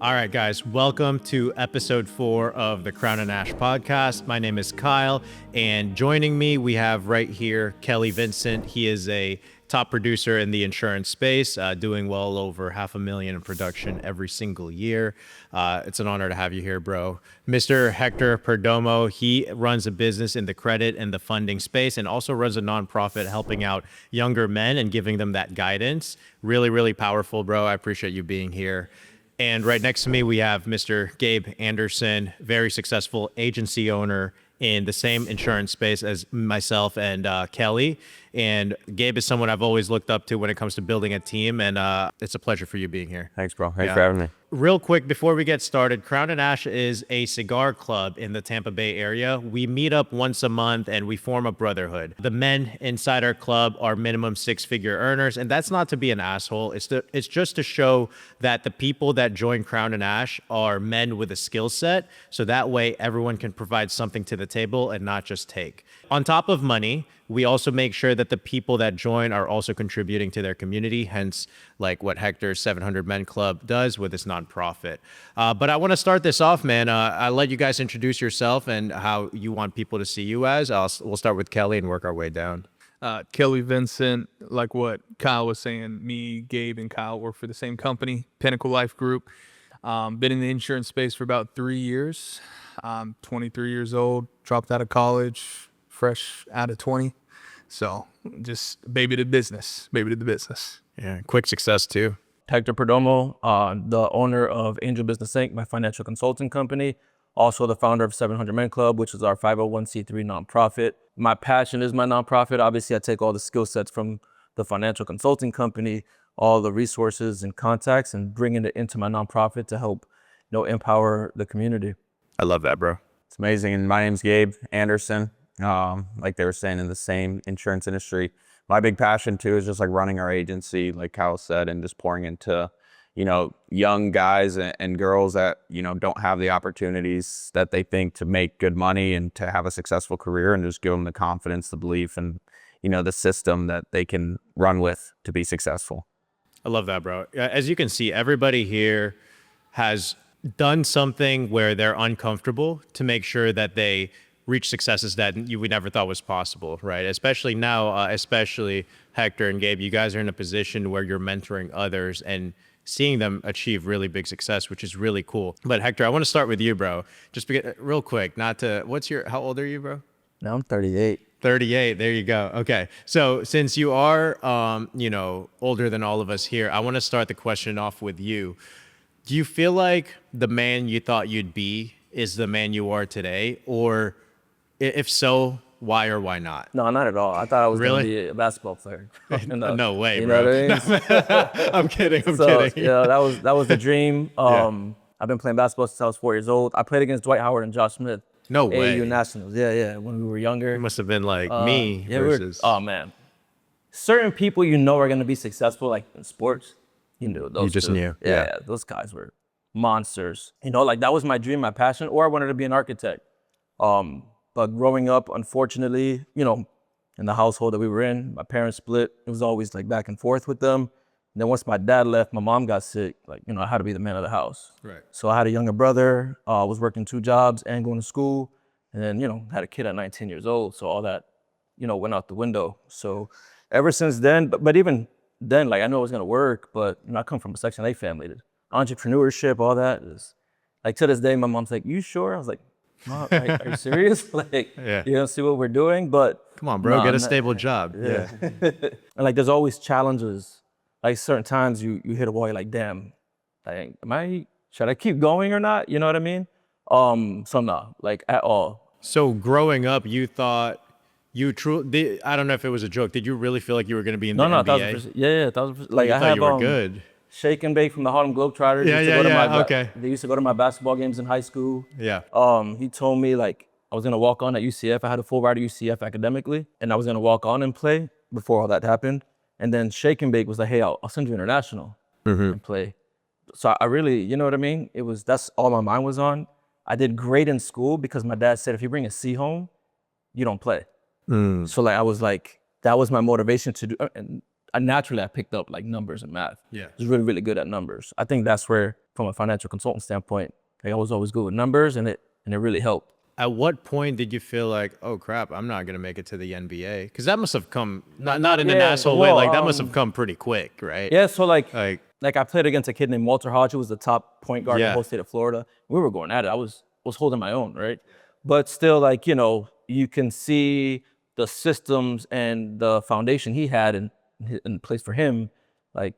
All right, guys, welcome to episode 4 of the Crown and Ash podcast. My name is Kyle, and joining me, we have right here Kelly Vincent. He is a top producer in the insurance space, doing well over $500,000 in production every single year. It's an honor to have you here, bro. Mr. Hector Perdomo, he runs a business in the credit and the funding space and also runs a nonprofit helping out younger men and giving them that guidance. Really, really powerful, bro. I appreciate you being here. And right next to me, we have Mr. Gabe Anderson, very successful agency owner in the same insurance space as myself and Kelly. And Gabe is someone I've always looked up to when it comes to building a team. And it's a pleasure for you being here. Thanks, bro. Thanks for having me. Real quick, before we get started, Crown and Ash is a cigar club in the Tampa Bay area. We meet up once a month and we form a brotherhood. The men inside our club are minimum 6-figure earners, and that's not to be an asshole. It's just to show that the people that join Crown and Ash are men with a skill set, so that way everyone can provide something to the table and not just take. On top of money, we also make sure that the people that join are also contributing to their community, hence like what Hector's 700 Men Club does with this nonprofit. But I want to start this off, man. I'll let you guys introduce yourself and how you want people to see you as. We'll start with Kelly and work our way down. Kelly Vincent, like what Kyle was saying, me, Gabe, and Kyle work for the same company, Pinnacle Life Group. Been in the insurance space for about 3 years. I'm 23 years old, dropped out of college, fresh out of 20. So just baby to business. Yeah, quick success too. Hector Perdomo, the owner of Angel Business Inc., my financial consulting company. Also the founder of 700 Men Club, which is our 501c3 nonprofit. My passion is my nonprofit. Obviously, I take all the skill sets from the financial consulting company, all the resources and contacts, and bringing it into my nonprofit to help, empower the community. I love that, bro. It's amazing. And my name's Gabe Anderson. Like they were saying, in the same insurance industry. My big passion too is just like running our agency, like Kyle said, and just pouring into, young guys and girls that, don't have the opportunities that they think to make good money and to have a successful career, and just give them the confidence, the belief, and, the system that they can run with to be successful. I love that, bro. As you can see, everybody here has done something where they're uncomfortable to make sure that they reach successes that we never thought was possible, right? Especially now, especially Hector and Gabe, you guys are in a position where you're mentoring others and seeing them achieve really big success, which is really cool. But Hector, I want to start with you, bro. Just real quick, how old are you, bro? Now I'm 38. 38, there you go. Okay, so since you are, older than all of us here, I want to start the question off with you. Do you feel like the man you thought you'd be is the man you are today? Or if so, why or why not? No, not at all. I thought I was Really? going to be a basketball player. No way, you bro. know what I mean? I'm kidding. Yeah, that was the dream. Yeah. I've been playing basketball since I was 4 years old. I played against Dwight Howard and Josh Smith. No way. AAU Nationals. Yeah, when we were younger. It must have been like me versus... Oh, man. Certain people are going to be successful, like in sports. Those You just two. knew. Yeah, those guys were monsters. That was my dream, my passion, or I wanted to be an architect. But growing up, unfortunately, in the household that we were in, my parents split. It was always like back and forth with them. And then once my dad left, my mom got sick. I had to be the man of the house. Right. So I had a younger brother, was working 2 jobs and going to school. And then, had a kid at 19 years old. So all that, went out the window. So ever since then, but even then, I knew it was going to work, but I come from a Section 8 family. Entrepreneurship, all that is, to this day, my mom's like, "You sure?" I was like, "Mom, are you serious? Yeah. You don't see what we're doing?" But Come on, bro, get a stable job. Yeah. and there's always challenges. Certain times you hit a wall, you're like, "Damn, should I keep going or not?" You know what I mean? So no, at all. So growing up, you thought I don't know if it was a joke. Did you really feel like you were going to be in the NBA? 1,000%. Yeah, 1,000%. You thought you were good. Shake and Bake from the Harlem Globetrotters. Okay. They used to go to my basketball games in high school. Yeah. He told me I was gonna walk on at UCF. I had a full ride at UCF academically, and I was gonna walk on and play before all that happened. And then Shake and Bake was like, "Hey, I'll send you international and play." So I really, you know what I mean? That's all my mind was on. I did great in school because my dad said, if you bring a C home, you don't play. So I was like, that was my motivation to do. And naturally, I picked up numbers and math. Yeah. I was really, really good at numbers. I think that's where from a financial consultant standpoint. Like I was always good with numbers, and it really helped. At what point did you feel like, oh crap, I'm not gonna make it to the NBA? Because that must have come not in an Yeah, asshole way. well, Like that must have come pretty quick, right? Yeah, so like Like I played against a kid named Walter Hodge, who was the top point guard in Yeah. the whole state of Florida. We were going at it. I was holding my own, right? But still, like, you know, you can see the systems and the foundation he had in place for him. Like,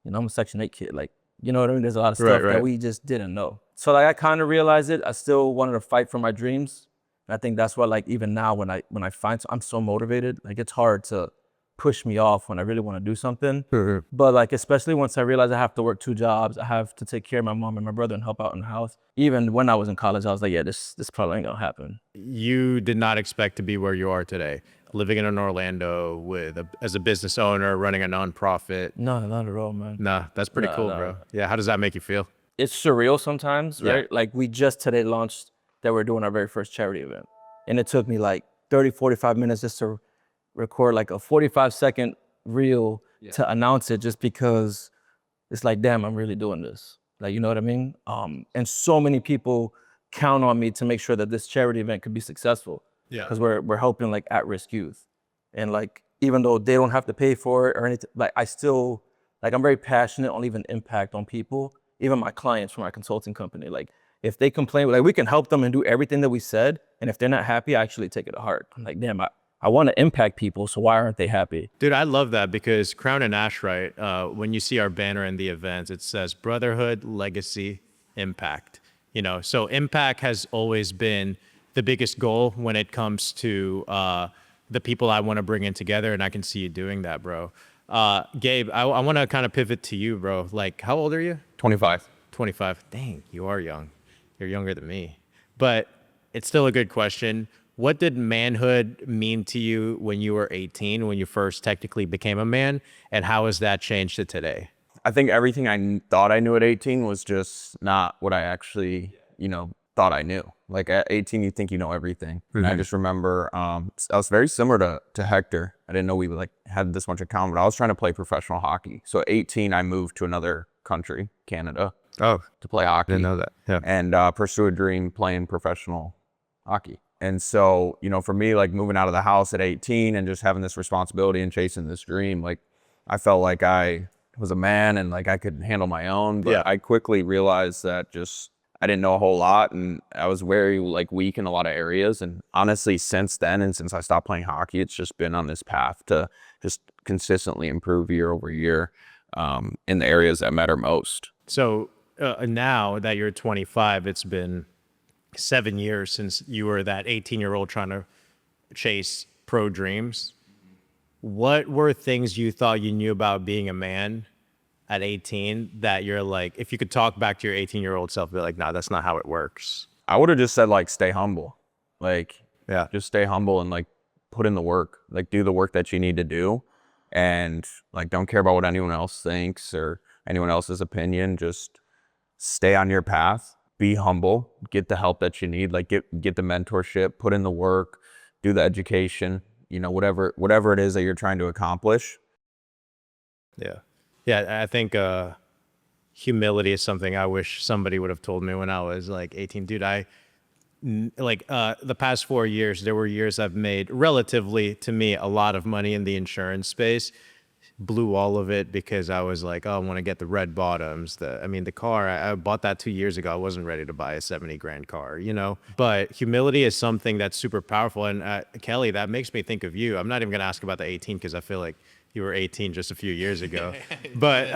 you know, I'm a Section 8 kid. Like, you know what I mean? There's a lot of stuff Right. that we just didn't know. So like I kind of realized it. I still wanted to fight for my dreams. And I think that's why, like, even now when I find, I'm so motivated. Like, it's hard to push me off when I really want to do something. But like, especially once I realized I have to work 2 jobs, I have to take care of my mom and my brother and help out in the house. Even when I was in college, I was like, yeah, this probably ain't gonna happen. you did not expect to be where you are today, living in Orlando as a business owner, running a nonprofit. No, not at all, man. Nah, that's pretty No, cool, no. bro. Yeah, how does that make you feel? It's surreal sometimes, Yeah. right? Like we just today launched that we're doing our very first charity event. And it took me like 30, 45 minutes just to record like a 45-second reel to announce it, just because it's like, damn, I'm really doing this. Like, you know what I mean? And so many people count on me to make sure that this charity event could be successful. Yeah. Because we're helping like at-risk youth. And like, even though they don't have to pay for it or anything, like I still, like I'm very passionate on leaving impact on people, even my clients from my consulting company. Like if they complain, like we can help them and do everything that we said. And if they're not happy, I actually take it to heart. I'm like, damn, I want to impact people, so why aren't they happy? Dude, I love that because Crown and Ash, right? When you see our banner in the events, it says brotherhood, legacy, impact. You know, so impact has always been the biggest goal when it comes to the people I want to bring in together, and I can see you doing that, bro. Gabe, I want to kind of pivot to you, bro. Like, how old are you? 25. 25. Dang, you are young. You're younger than me. But it's still a good question. What did manhood mean to you when you were 18, when you first technically became a man? And how has that changed to today? I think everything I thought I knew at 18 was just not what I actually, you know, thought I knew. Like at 18, you think you know everything. And I just remember, I was very similar to Hector. I didn't know we like had this much in common, but I was trying to play professional hockey. So at 18, I moved to another country, Canada, Oh, to play hockey. didn't know that. Yeah. And pursue a dream playing professional hockey. And so, you know, for me, like moving out of the house at 18 and just having this responsibility and chasing this dream, like I felt like I was a man and like I could handle my own. But Yeah. I quickly realized that just I didn't know a whole lot, and I was very like weak in a lot of areas. And honestly, since then and since I stopped playing hockey, it's just been on this path to just consistently improve year over year in the areas that matter most. So now that you're 25, it's been 7 years since you were that 18-year-old trying to chase pro dreams. What were things you thought you knew about being a man at 18 that you're like, if you could talk back to your 18-year-old self, be like, nah, that's not how it works? I would have just said like stay humble. Like Yeah. just stay humble and like put in the work. Like do the work that you need to do, and like don't care about what anyone else thinks or anyone else's opinion. Just stay on your path. Be humble. Get the help that you need. Like get the mentorship. Put in the work. Do the education. You know, whatever it is that you're trying to accomplish. Yeah. Yeah, I think humility is something I wish somebody would have told me when I was like 18. Dude, the past 4 years, there were years I've made relatively to me a lot of money in the insurance space. Blew all of it because I was like, oh, I want to get the red bottoms. The car, I bought that 2 years ago. I wasn't ready to buy a 70 grand car, you know? But humility is something that's super powerful. And Kelly, that makes me think of you. I'm not even going to ask about the 18 because I feel like you were 18 just a few years ago. But,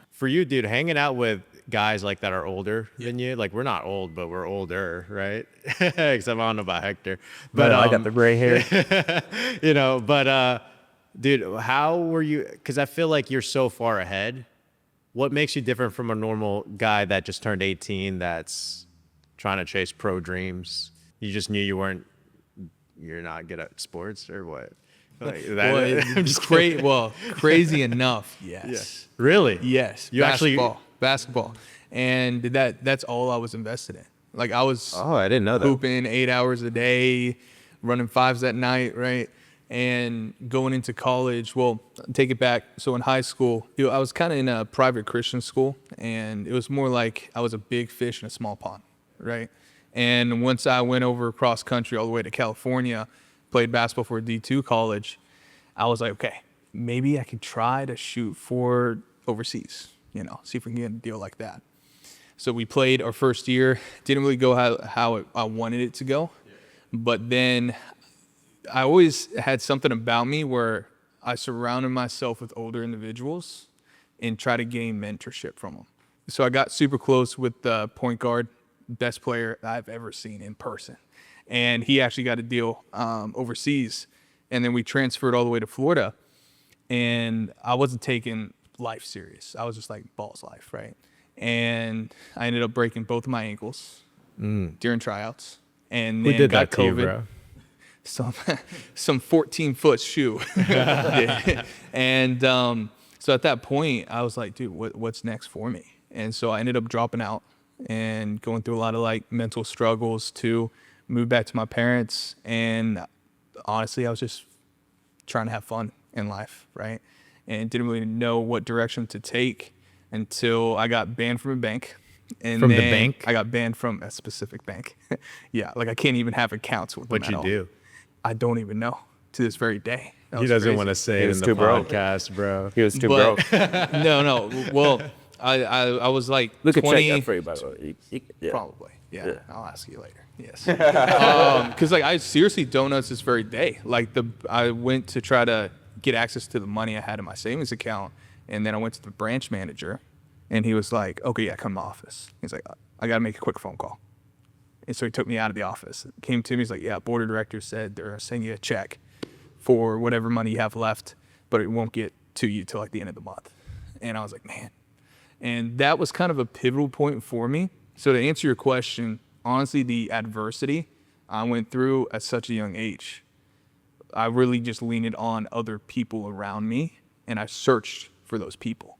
for you, dude, hanging out with guys like that are older than you, like we're not old, but we're older, right? Except I don't know about Hector. But I got the gray hair. dude, how were you? Because I feel like you're so far ahead. What makes you different from a normal guy that just turned 18 that's trying to chase pro dreams? You just knew you're not good at sports or what? Like that, Well, I'm just crazy enough. Yes. Really? Yes. You actually- basketball. And that's all I was invested in. Like I was Oh, I didn't know that. hooping 8 hours a day, running fives at night, right? And going into college, well, take it back. So in high school, I was kind of in a private Christian school, and it was more like I was a big fish in a small pond, right? And once I went over cross country all the way to California, played basketball for a D2 college, I was like, okay, maybe I could try to shoot for overseas, see if we can get a deal like that. So we played our first year, didn't really go how I wanted it to go. But then I always had something about me where I surrounded myself with older individuals and try to gain mentorship from them. So I got super close with the point guard, best player I've ever seen in person. And he actually got a deal overseas. And then we transferred all the way to Florida. And I wasn't taking life serious. I was just like, balls life, right? And I ended up breaking both of my ankles during tryouts. And Who then did got that to you, COVID. bro? Some 14-foot shoe. Yeah. And so at that point, I was like, dude, what's next for me? And so I ended up dropping out and going through a lot of like mental struggles to move back to my parents. And honestly, I was just trying to have fun in life, right? And didn't really know what direction to take until I got banned from a bank. And From the then bank? I got banned from a specific bank. Yeah, like I can't even have accounts with them What'd at you all. do? I don't even know to this very day. That He was doesn't crazy. want to say He it was in the too broke. podcast, bro. He was too But broke. no. Well, I was like Look at 20. check that for you, by the way. Yeah. Probably. Yeah. Yeah. I'll ask you later. Yes. Because like I seriously don't know this very day. Like I went to try to get access to the money I had in my savings account, and then I went to the branch manager, and he was like, "Okay, yeah, come to my office." He's like, "I got to make a quick phone call." And so he took me out of the office. Came to me. He's like, "Yeah, board of directors said they're sending you a check for whatever money you have left, but it won't get to you till like the end of the month." And I was like, man. And that was kind of a pivotal point for me. So to answer your question, honestly, the adversity I went through at such a young age, I really just leaned on other people around me, and I searched for those people.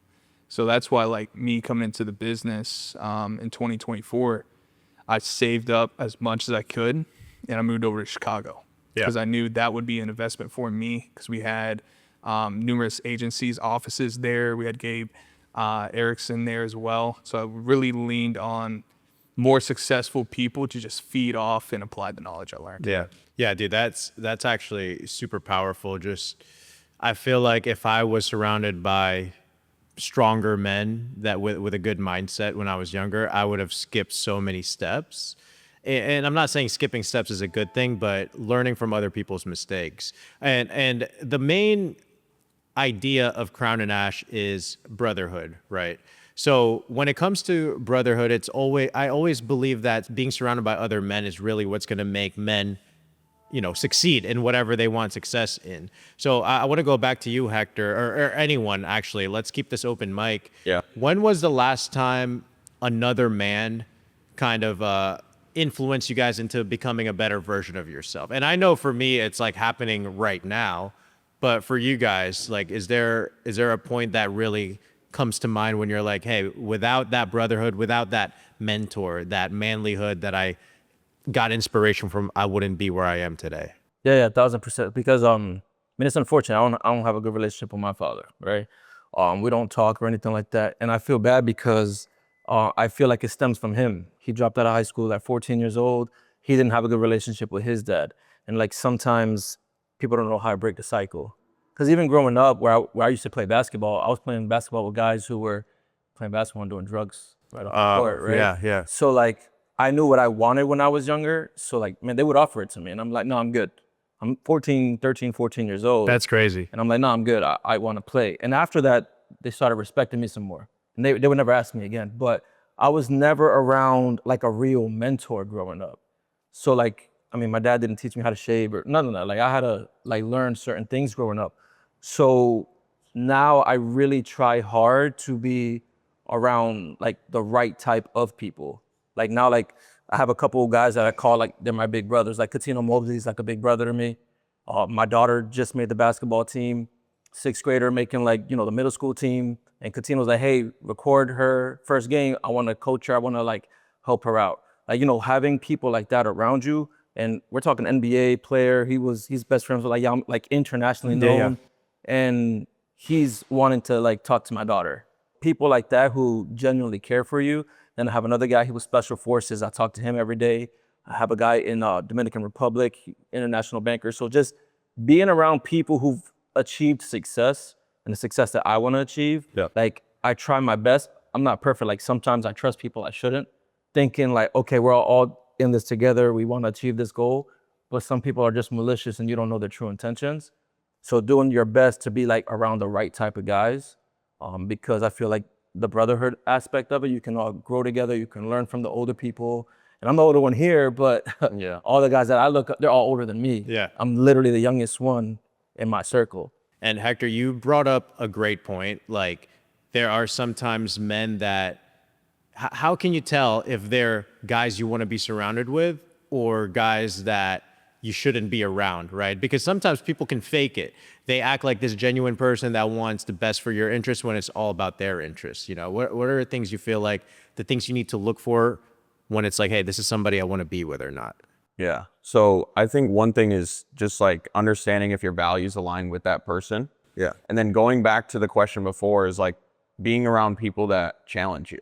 So that's why, like me coming into the business in 2024, I saved up as much as I could, and I moved over to Chicago because I knew that would be an investment for me, because we had numerous agencies, offices there. We had Gabe Erickson there as well. So I really leaned on more successful people to just feed off and apply the knowledge I learned. Yeah, dude, that's actually super powerful. Just, I feel like if I was surrounded by stronger men that with a good mindset when I was younger, I would have skipped so many steps. And I'm not saying skipping steps is a good thing, but learning from other people's mistakes. And the main idea of Crown and Ash is brotherhood, right? So when it comes to brotherhood, I always believe that being surrounded by other men is really what's going to make men, succeed in whatever they want success in. So I want to go back to you, Hector, or anyone actually. Let's keep this open mic. Yeah. When was the last time another man kind of influenced you guys into becoming a better version of yourself? And I know for me, it's like happening right now, but for you guys, like, is there a point that really comes to mind when you're like, hey, without that brotherhood, without that mentor, that manlyhood that I got inspiration from, I wouldn't be where I am today? Yeah, 1000%. Because it's unfortunate. I don't have a good relationship with my father, right? We don't talk or anything like that, and I feel bad because I feel like it stems from him. He dropped out of high school at 14 years old. He didn't have a good relationship with his dad, and like sometimes people don't know how to break the cycle. Because even growing up, where I used to play basketball, I was playing basketball with guys who were playing basketball and doing drugs right off the court, right? Yeah. So like I knew what I wanted when I was younger. So like, man, they would offer it to me, and I'm like, no, I'm good. I'm 13 years old. That's crazy. And I'm like, no, I'm good. I want to play. And after that, they started respecting me some more. And they would never ask me again. But I was never around like a real mentor growing up. So like, my dad didn't teach me how to shave or none of that. Like I had to like learn certain things growing up. So now I really try hard to be around like the right type of people. Like now, like I have a couple of guys that I call like they're my big brothers. Like Katino Mobley's like a big brother to me. My daughter just made the basketball team, 6th grader making like, the middle school team. And Katino's like, hey, record her first game. I want to coach her. I want to like help her out. Like, having people like that around you And we're talking NBA player. He's best friends with like internationally Yeah, known. And he's wanting to like talk to my daughter. People like that who genuinely care for you. Then I have another guy, he was special forces. I talk to him every day. I have a guy in Dominican Republic, international banker. So just being around people who've achieved success and the success that I want to achieve, like I try my best. I'm not perfect. Like sometimes I trust people I shouldn't, thinking like, okay, we're all in this together. We want to achieve this goal. But some people are just malicious and you don't know their true intentions. So doing your best to be like around the right type of guys, because I feel like the brotherhood aspect of it, you can all grow together. You can learn from the older people. And I'm the older one here, but all the guys that I look up, they're all older than me. Yeah. I'm literally the youngest one in my circle. And Hector, you brought up a great point. Like, there are sometimes men that, how can you tell if they're guys you want to be surrounded with or guys that you shouldn't be around, right? Because sometimes people can fake it. They act like this genuine person that wants the best for your interests when it's all about their interests. You know, what are the things you feel like, the things you need to look for when it's like, hey, this is somebody I want to be with or not? Yeah. So I think one thing is just like understanding if your values align with that person. Yeah. And then going back to the question before is like being around people that challenge you.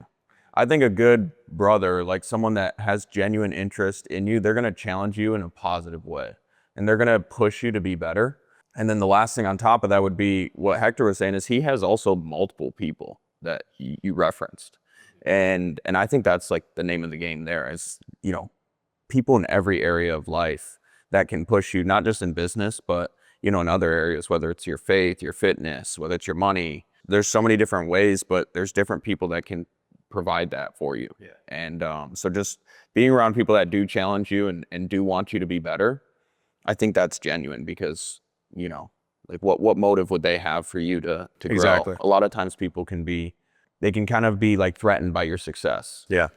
I think a good brother, like someone that has genuine interest in you, they're going to challenge you in a positive way and they're going to push you to be better. And then the last thing on top of that would be what Hector was saying is he has also multiple people that you referenced. And I think that's like the name of the game there is, you know, people in every area of life that can push you, not just in business, but, you know, in other areas, whether it's your faith, your fitness, whether it's your money. There's so many different ways, but there's different people that can provide that for you. Yeah. And so just being around people that do challenge you and do want you to be better, I think that's genuine because, you know, like what motive would they have for you to grow? Exactly. A lot of times people they can kind of be like threatened by your success. Yeah.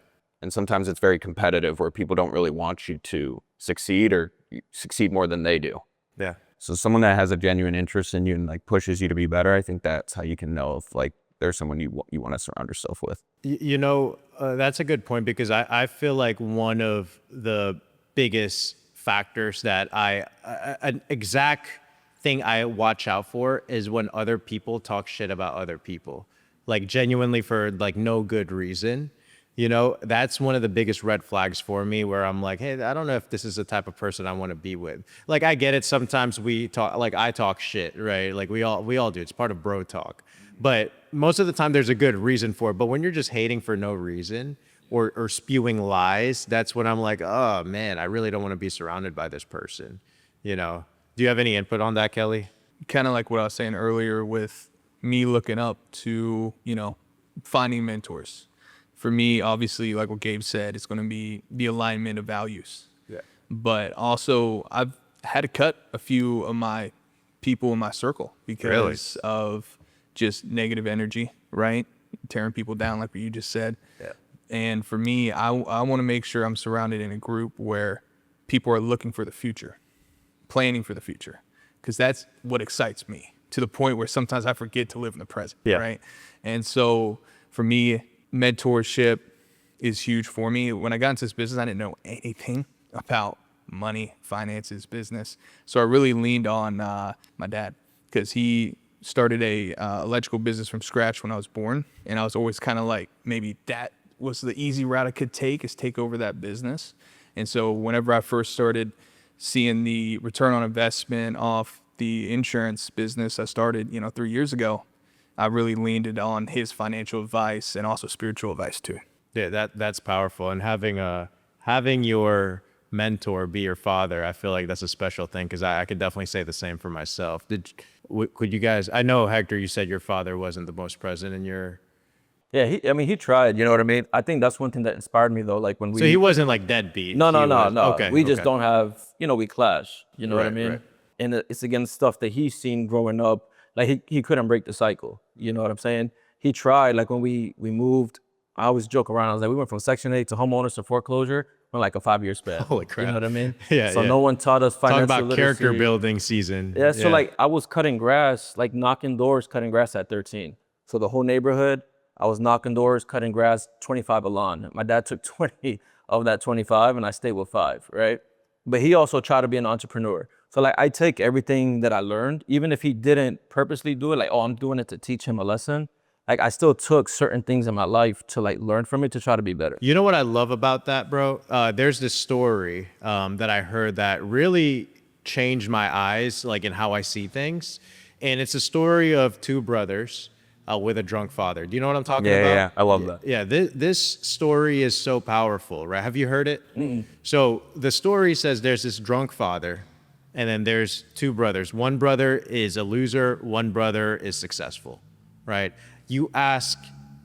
And sometimes it's very competitive where people don't really want you to succeed or succeed more than they do. Yeah. So someone that has a genuine interest in you and like pushes you to be better, I think that's how you can know if like there's someone you want to surround yourself with. You know, that's a good point because I feel like one of the biggest factors that an exact thing I watch out for is when other people talk shit about other people, like genuinely for like no good reason. You know, that's one of the biggest red flags for me where I'm like, hey, I don't know if this is the type of person I want to be with. Like, I get it. Sometimes we talk, like I talk shit, right? Like we all do. It's part of bro talk. But most of the time there's a good reason for it. But when you're just hating for no reason or spewing lies, that's when I'm like, oh man, I really don't want to be surrounded by this person. You know, do you have any input on that, Kelly? Kind of like what I was saying earlier with me looking up to, you know, finding mentors. For me, obviously, like what Gabe said, it's going to be the alignment of values. Yeah. But also, I've had to cut a few of my people in my circle because of just negative energy, right? Tearing people down, like what you just said. Yeah. And for me, I want to make sure I'm surrounded in a group where people are looking for the future, planning for the future, because that's what excites me to the point where sometimes I forget to live in the present, right? And so for me, mentorship is huge for me. When I got into this business, I didn't know anything about money, finances, business. So I really leaned on my dad because he started a electrical business from scratch when I was born. And I was always kind of like, maybe that was the easy route I could take, is take over that business. And so whenever I first started seeing the return on investment off the insurance business I started, 3 years ago, I really leaned it on his financial advice and also spiritual advice too. Yeah, that's powerful. And having your mentor be your father, I feel like that's a special thing because I could definitely say the same for myself. Could you guys? I know, Hector, you said your father wasn't the most present in your. Yeah, he tried. You know what I mean? I think that's one thing that inspired me though. Like when we. So he wasn't like deadbeat. No. Okay. We just don't have. We clash. You know what I Right, mean? right. And it's against stuff that he's seen growing up. Like he couldn't break the cycle. You know what I'm saying? He tried. Like when we moved, I always joke around. I was like, we went from Section 8 to homeowners to foreclosure in like a 5-year span. Holy crap. You know what I mean? Yeah. So yeah. no one taught us Talk financial about literacy. character building season. Yeah. So like I was cutting grass, like knocking doors, cutting grass at 13. So the whole neighborhood, I was knocking doors, cutting grass, 25 a lawn. My dad took 20 of that 25 and I stayed with 5, right? but he also tried to be an entrepreneur. So like I take everything that I learned, even if he didn't purposely do it, like, oh, I'm doing it to teach him a lesson. Like I still took certain things in my life to like learn from it to try to be better. You know what I love about that, bro? There's this story that I heard that really changed my eyes, like in how I see things. And it's a story of two brothers with a drunk father. Do you know what I'm talking about? Yeah, I love that. Yeah, this story is so powerful, right? Have you heard it? So the story says there's this drunk father, and then there's two brothers. One brother is a loser, one brother is successful, right? You ask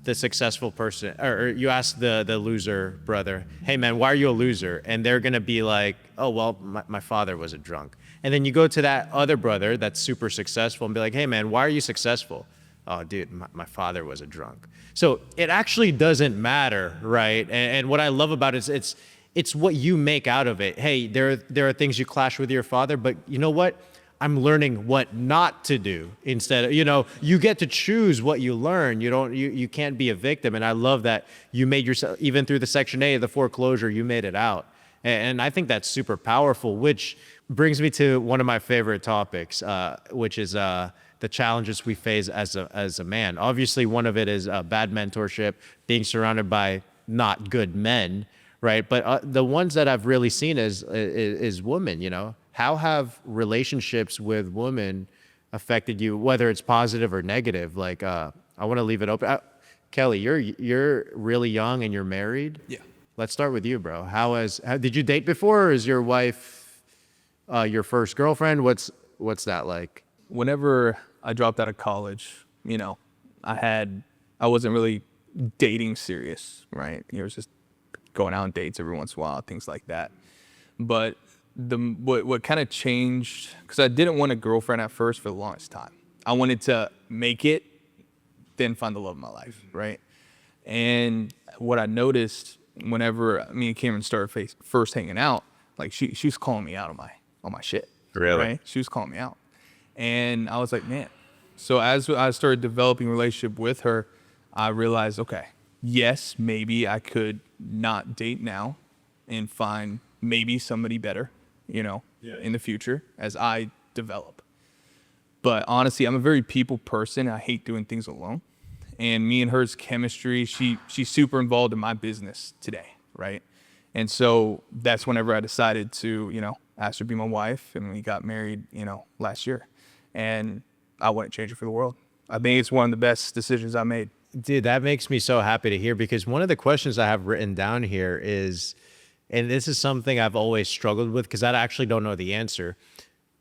the successful person, or you ask the loser brother, hey man, why are you a loser? And they're gonna be like, oh, well, my father was a drunk. And then you go to that other brother that's super successful and be like, hey man, why are you successful? Oh, dude, my father was a drunk. So it actually doesn't matter, right? And what I love about it is it's what you make out of it. Hey, there are things you clash with your father, but you know what? I'm learning what not to do instead of, you get to choose what you learn. You can't be a victim. And I love that you made yourself, even through the Section 8 of the foreclosure, you made it out. And I think that's super powerful, which brings me to one of my favorite topics, which is the challenges we face as a man. Obviously, one of it is bad mentorship, being surrounded by not good men, right? But the ones that I've really seen is women, How have relationships with women affected you, whether it's positive or negative? Like, I want to leave it open. Kelly, you're really young and you're married. Yeah. Let's start with you, bro. Did you date before, or is your wife your first girlfriend? What's that like? Whenever I dropped out of college, I wasn't really dating serious, right? It was just going out on dates every once in a while, things like that. But what kind of changed, because I didn't want a girlfriend at first for the longest time. I wanted to make it, then find the love of my life, right? And what I noticed whenever me and Cameron started first hanging out, like she was calling me out on my shit. Really? Right? She was calling me out. And I was like, man. So as I started developing a relationship with her, I realized, okay, yes, maybe I could not date now and find maybe somebody better, in the future as I develop. But honestly, I'm a very people person. I hate doing things alone. And me and her's chemistry, she's super involved in my business today, right? And so that's whenever I decided to, ask her to be my wife, and we got married, last year. And I wouldn't change it for the world. I think it's one of the best decisions I made. Dude, that makes me so happy to hear, because one of the questions I have written down here is, and this is something I've always struggled with because I actually don't know the answer.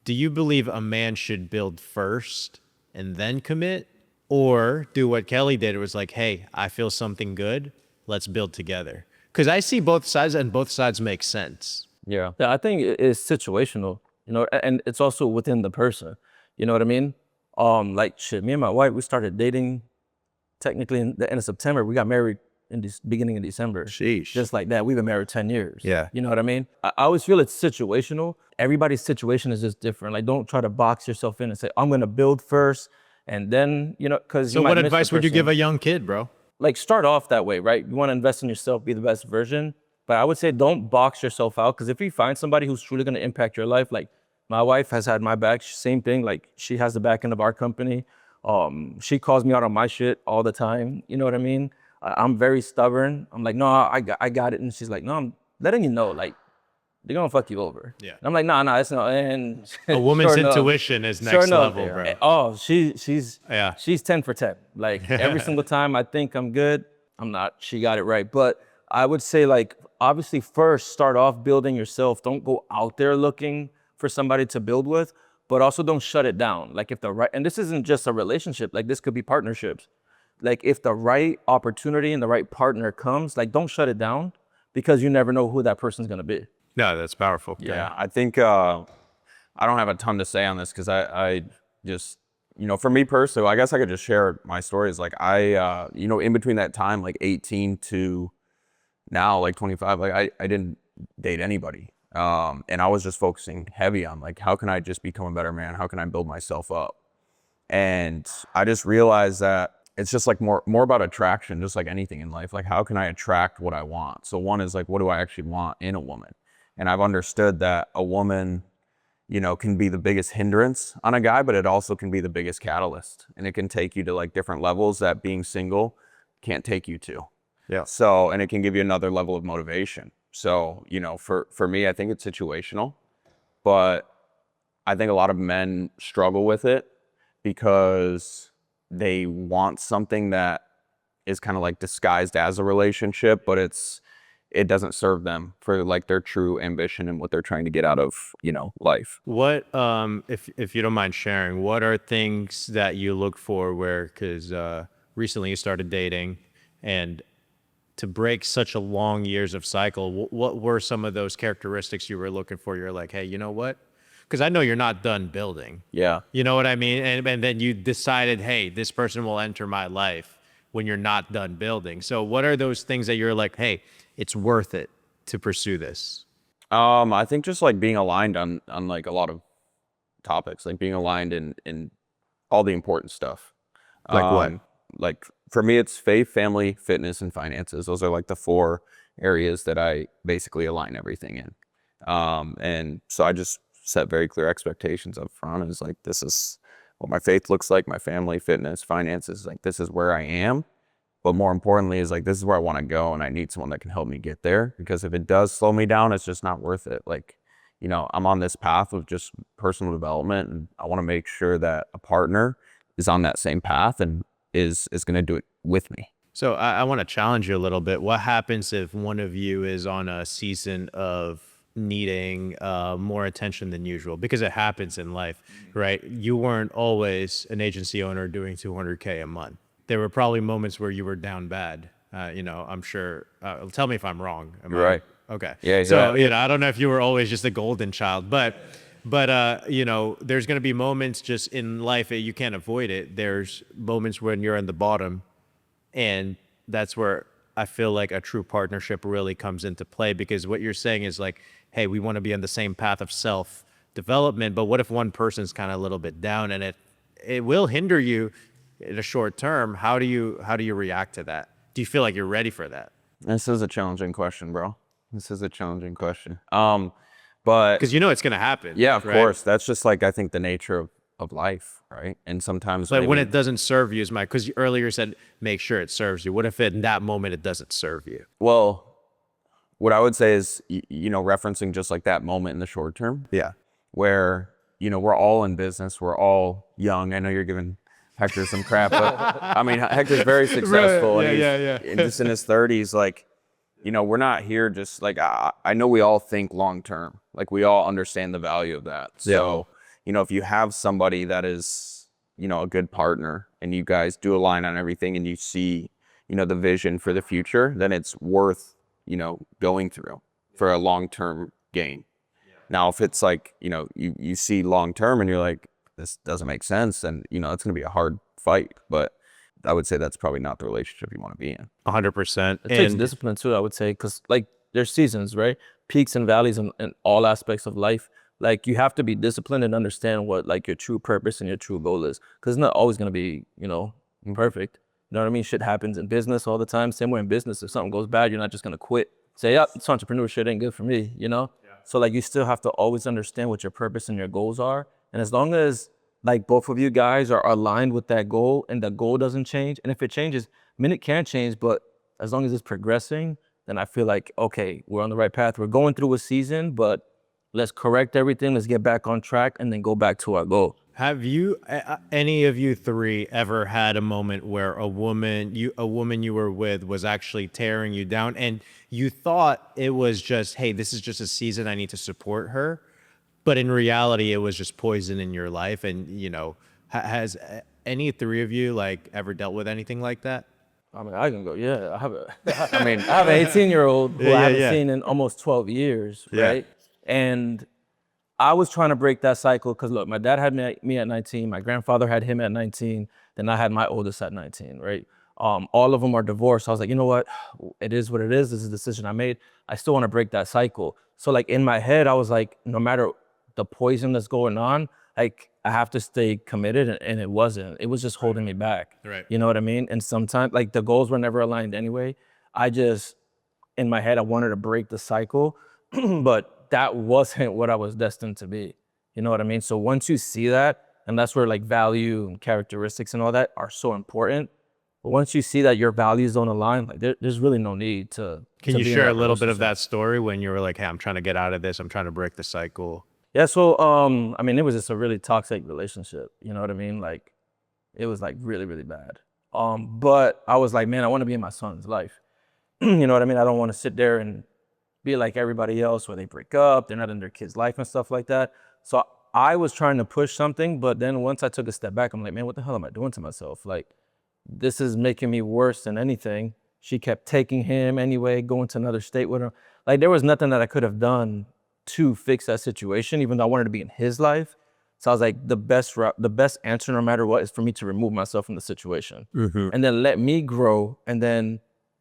Do you believe a man should build first and then commit? Or do what Kelly did? It was like, hey, I feel something good. Let's build together. Because I see both sides, and both sides make sense. Yeah. Yeah, I think it's situational, and it's also within the person. You know what I mean? Like shit, me and my wife, we started dating technically in the end of September. We got married in this beginning of December. Sheesh. Just like that. We've been married 10 years. Yeah. You know what I mean? I always feel it's situational. Everybody's situation is just different. Like, don't try to box yourself in and say, I'm going to build first and then, because So what advice would you give a young kid, bro? Like, start off that way, right? You want to invest in yourself, be the best version. But I would say don't box yourself out, because if you find somebody who's truly going to impact your life, like my wife has had my back, same thing. Like, she has the back end of our company. She calls me out on my shit all the time. You know what I mean? I'm very stubborn. I'm like, no, I got it. And she's like, no, I'm letting you know, like, they're gonna fuck you over. Yeah. And I'm like, nah, it's not. And A woman's sure enough- intuition is next sure enough, level, bro. Oh, she's Yeah. she's 10 for 10. Like, every single time I think I'm good, I'm not. She got it right. But I would say, like, obviously first start off building yourself. Don't go out there looking for somebody to build with, but also don't shut it down. Like, if the right, and this isn't just a relationship, like this could be partnerships. Like, if the right opportunity and the right partner comes, like, don't shut it down, because you never know who that person's gonna be. No, that's powerful. Yeah, I think I don't have a ton to say on this, because I just, for me personally, I guess I could just share my stories. Like, I, in between that time, like 18 to now, like 25, like I didn't date anybody. And I was just focusing heavy on, like, how can I just become a better man? How can I build myself up? And I just realized that it's just like more about attraction, just like anything in life. Like, how can I attract what I want? So one is like, what do I actually want in a woman? And I've understood that a woman, you know, can be the biggest hindrance on a guy, but it also can be the biggest catalyst. And it can take you to like different levels that being single can't take you to. Yeah. So, and it can give you another level of motivation. So, you know, for me, I think it's situational, but I think a lot of men struggle with it because they want something that is kind of like disguised as a relationship, but it doesn't serve them for like their true ambition and what they're trying to get out of, you know, life. What, if you don't mind sharing, what are things that you look for where, because recently you started dating, and to break such a long years of cycle, what were some of those characteristics you were looking for? You're like, hey, you know what? Because I know you're not done building. Yeah. You know what I mean? And then you decided, hey, this person will enter my life when you're not done building. So what are those things that you're like, hey, it's worth it to pursue this? I think just like being aligned on like a lot of topics, like being aligned in all the important stuff. Like what? Like for me, it's faith, family, fitness, and finances. Those are like the 4 areas that I basically align everything in. And so I just set very clear expectations up front. It's like, this is what my faith looks like, my family, fitness, finances, like this is where I am. But more importantly is like, this is where I want to go, and I need someone that can help me get there, because if it does slow me down, it's just not worth it. Like, you know, I'm on this path of just personal development, and I want to make sure that a partner is on that same path and is going to do it with me. So I want to challenge you a little bit. What happens if one of you is on a season of needing more attention than usual? Because it happens in life, right? You weren't always an agency owner doing $200K a month. There were probably moments where you were down bad. You know, I'm sure. Tell me if I'm wrong. Am I- Right. Okay. Yeah, So, yeah. you know, I don't know if you were always just a golden child, but you know, there's going to be moments just in life that you can't avoid it. There's moments when you're in the bottom, and that's where I feel like a true partnership really comes into play, because what you're saying is like, hey, we want to be on the same path of self development, but what if one person's kind of a little bit down, and it will hinder you in a short term? How do you react to that? Do you feel like you're ready for that? This is a challenging question, bro. This is a challenging question. But Because you know it's going to happen. yeah, of right? course, that's just like, I think the nature of life, right? And sometimes But when maybe- it doesn't serve you, is my, because you earlier said make sure it serves you. What if in that moment it doesn't serve you? well, what I would say is, you know, referencing just like that moment in the short term, Yeah. where, you know, we're all in business, we're all young. I know you're giving Hector some crap, but I mean, Hector's very successful. Right. And Yeah, he's yeah, yeah. and just in his 30s, like, you know, we're not here just like, I know we all think long term, like we all understand the value of that. So, you know, if you have somebody that is, you know, a good partner, and you guys do align on everything, and you see, you know, the vision for the future, then it's worth, you know, going through for a long-term gain. Now, if it's like, you know, you see long-term and you're like, this doesn't make sense, and, you know, it's going to be a hard fight. But I would say that's probably not the relationship you want to be in. 100%. It takes discipline too, I would say, because like there's seasons, right? Peaks and valleys in all aspects of life. Like you have to be disciplined and understand what like your true purpose and your true goal is, because it's not always going to be, you know, perfect. You know what I mean? Shit happens in business all the time. Same way in business, if something goes bad, you're not just going to quit. Say, yeah, it's entrepreneurship ain't good for me, you know? Yeah. So like you still have to always understand what your purpose and your goals are. And as long as like both of you guys are aligned with that goal, and the goal doesn't change, and if it changes, I mean, it can change, but as long as it's progressing, then I feel like, okay, we're on the right path. We're going through a season, but let's correct everything. Let's get back on track and then go back to our goal. Have you, any of you three, ever had a moment where a woman you were with was actually tearing you down, and you thought it was just, hey, this is just a season, I need to support her, but in reality, it was just poison in your life? And, you know, has any three of you like ever dealt with anything like that? I mean, I can go, yeah. I have an 18-year-old who I haven't seen in almost 12 years, right? And I was trying to break that cycle because, look, my dad had me at 19, my grandfather had him at 19, then I had my oldest at 19, right? All of them are divorced. I was like, you know what? It is what it is. This is a decision I made. I still want to break that cycle. So, like, in my head, I was like, no matter the poison that's going on, like, I have to stay committed, and it wasn't. It was just holding me back. Right. You know what I mean? And sometimes, like, the goals were never aligned anyway. I just, in my head, I wanted to break the cycle, but that wasn't what I was destined to be. You know what I mean? So once you see that, and that's where like value and characteristics and all that are so important. But once you see that your values don't align, like there's really no need to. Can to you be in share a that little bit of relationship. that story when you were like, hey, I'm trying to get out of this. I'm trying to break the cycle. Yeah, so I mean, it was just a really toxic relationship. You know what I mean? Like, it was like really, really bad. But I was like, man, I want to be in my son's life. You know what I mean? I don't want to sit there and be like everybody else where they break up, they're not in their kid's life and stuff like that. So I was trying to push something, but then once I took a step back, I'm like, man, what the hell am I doing to myself? Like, this is making me worse than anything. She kept taking him anyway, going to another state with him. Like, there was nothing that I could have done to fix that situation, even though I wanted to be in his life. So I was like, the best route, the best answer, no matter what, is for me to remove myself from the situation and then let me grow. And then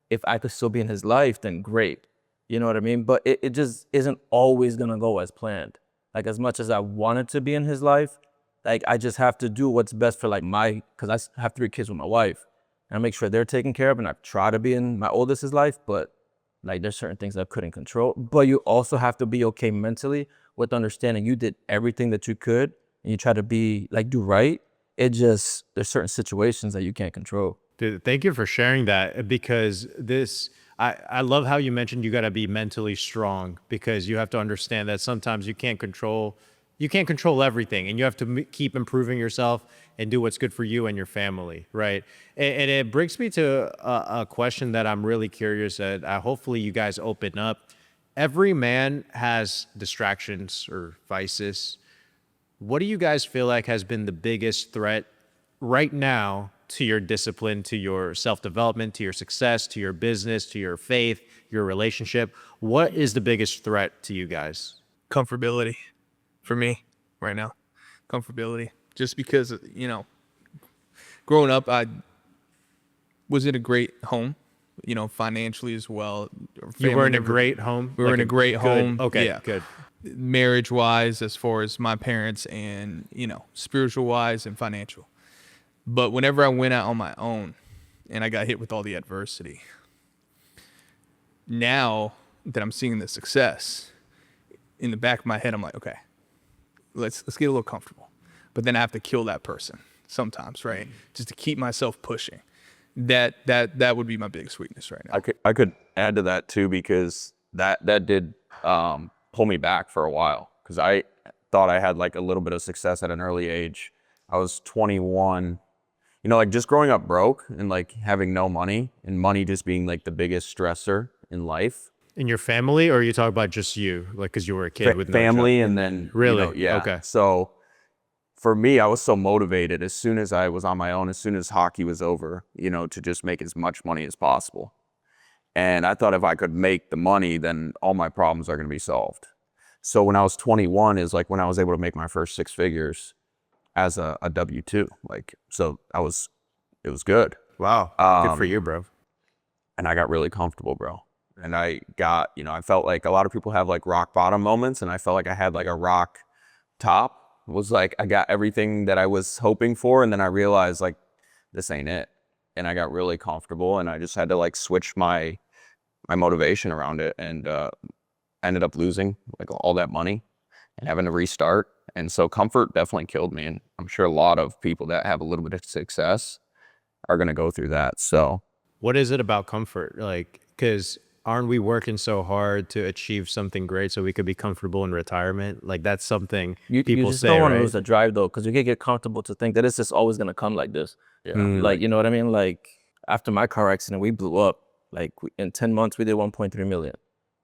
if I could still be in his life, then great. You know what I mean? But it just isn't always gonna go as planned. Like, as much as I wanted to be in his life, like, I just have to do what's best for like because I have 3 kids with my wife, and I make sure they're taken care of, and I try to be in my oldest's life, but like, there's certain things I couldn't control. But you also have to be okay mentally with understanding you did everything that you could, and you try to be like, do right. There's certain situations that you can't control. Dude, thank you for sharing that, because I love how you mentioned you got to be mentally strong, because you have to understand that sometimes you can't control everything, and you have to keep improving yourself and do what's good for you and your family, right? And it brings me to a question that I'm really curious at. Hopefully you guys open up. Every man has distractions or vices. What do you guys feel like has been the biggest threat right now to your discipline, to your self-development, to your success, to your business, to your faith, your relationship? What is the biggest threat to you guys? Comfortability for me right now. Comfortability. Just because, growing up, I was in a great home, financially as well. You were in a great home? We were in a great home. Okay, yeah. good. Marriage wise, as far as my parents, and, spiritual wise and financial. But whenever I went out on my own and I got hit with all the adversity, now that I'm seeing the success, in the back of my head, I'm like, okay, let's get a little comfortable. But then I have to kill that person sometimes, right? Just to keep myself pushing. That would be my biggest weakness right now. I could add to that too, because that did pull me back for a while, because I thought I had like a little bit of success at an early age. I was 21. Like, just growing up broke and like having no money, and money just being like the biggest stressor in life. In your family, or are you talking about just you? Like, because you were a kid with no family, job? and then Really? yeah. Okay. So for me, I was so motivated as soon as I was on my own, as soon as hockey was over, to just make as much money as possible. And I thought if I could make the money, then all my problems are going to be solved. So when I was 21 is like when I was able to make my first 6 figures as a W-2. Like, so it was good. Wow. Good for you, bro. And I got really comfortable, bro. And I got, I felt like a lot of people have like rock bottom moments, and I felt like I had like a rock top. It was like I got everything that I was hoping for, and then I realized like this ain't it. And I got really comfortable, and I just had to like switch my motivation around it, and ended up losing like all that money and having to restart. And so comfort definitely killed me, and I'm sure a lot of people that have a little bit of success are going to go through that. So What is it about comfort? Like, because aren't we working so hard to achieve something great so we could be comfortable in retirement? Like, that's something You people just say, don't want to right? lose the drive though, because you can get comfortable to think that it's just always gonna come like this. yeah. Like, you know what I mean? Like, after my car accident, we blew up. Like, in 10 months, we did 1.3 million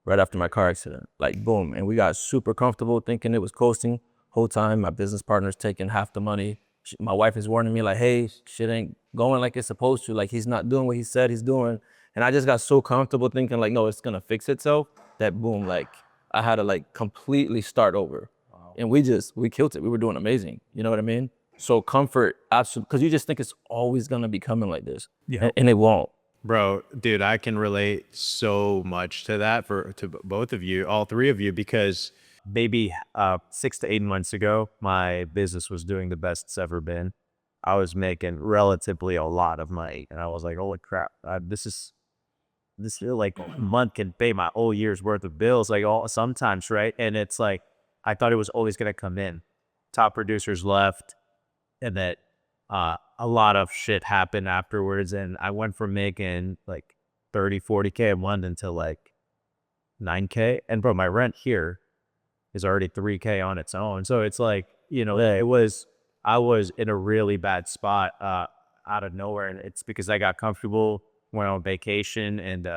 right after my car accident. Like, boom. And we got super comfortable thinking it was coasting. Whole time, my business partner's taking half the money. My wife is warning me like, hey, shit ain't going like it's supposed to. Like, he's not doing what he said he's doing. And I just got so comfortable thinking like, no, it's gonna fix itself, that boom, like, I had to like completely start over. And we killed it. We were doing amazing. You know what I mean? So comfort, absolutely, because you just think it's always gonna be coming like this. Yeah. And it won't. Bro, dude, I can relate so much to that, to both of you, all 3 of you, because maybe 6 to 8 months ago, my business was doing the best it's ever been. I was making relatively a lot of money, and I was like, holy crap, this is this like month can pay my whole year's worth of bills, like all sometimes, right? And it's like I thought it was always gonna come in. Top producers left, and that a lot of shit happened afterwards, and I went from making like 30, 40K a month into like 9K. And bro, my rent here is already 3K on its own. So it's like, I was in a really bad spot out of nowhere. And it's because I got comfortable, went on vacation. And,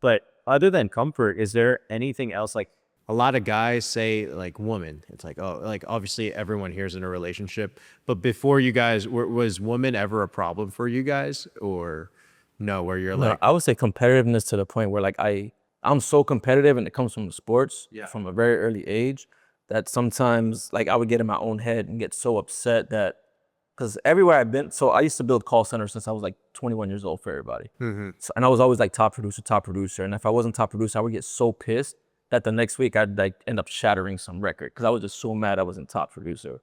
but other than comfort, is there anything else? Like, A lot of guys say like woman. It's like, oh, like obviously everyone here's in a relationship, but before you guys, was woman ever a problem for you guys, or no? Where you're No, like, I would say competitiveness to the point where like I'm so competitive, and it comes from the sports from a very early age, that sometimes like I would get in my own head and get so upset that, because everywhere I've been, so I used to build call centers since I was like 21 years old for everybody. So, and I was always like top producer. And if I wasn't top producer, I would get so pissed that the next week I'd like end up shattering some record because I was just so mad I wasn't top producer.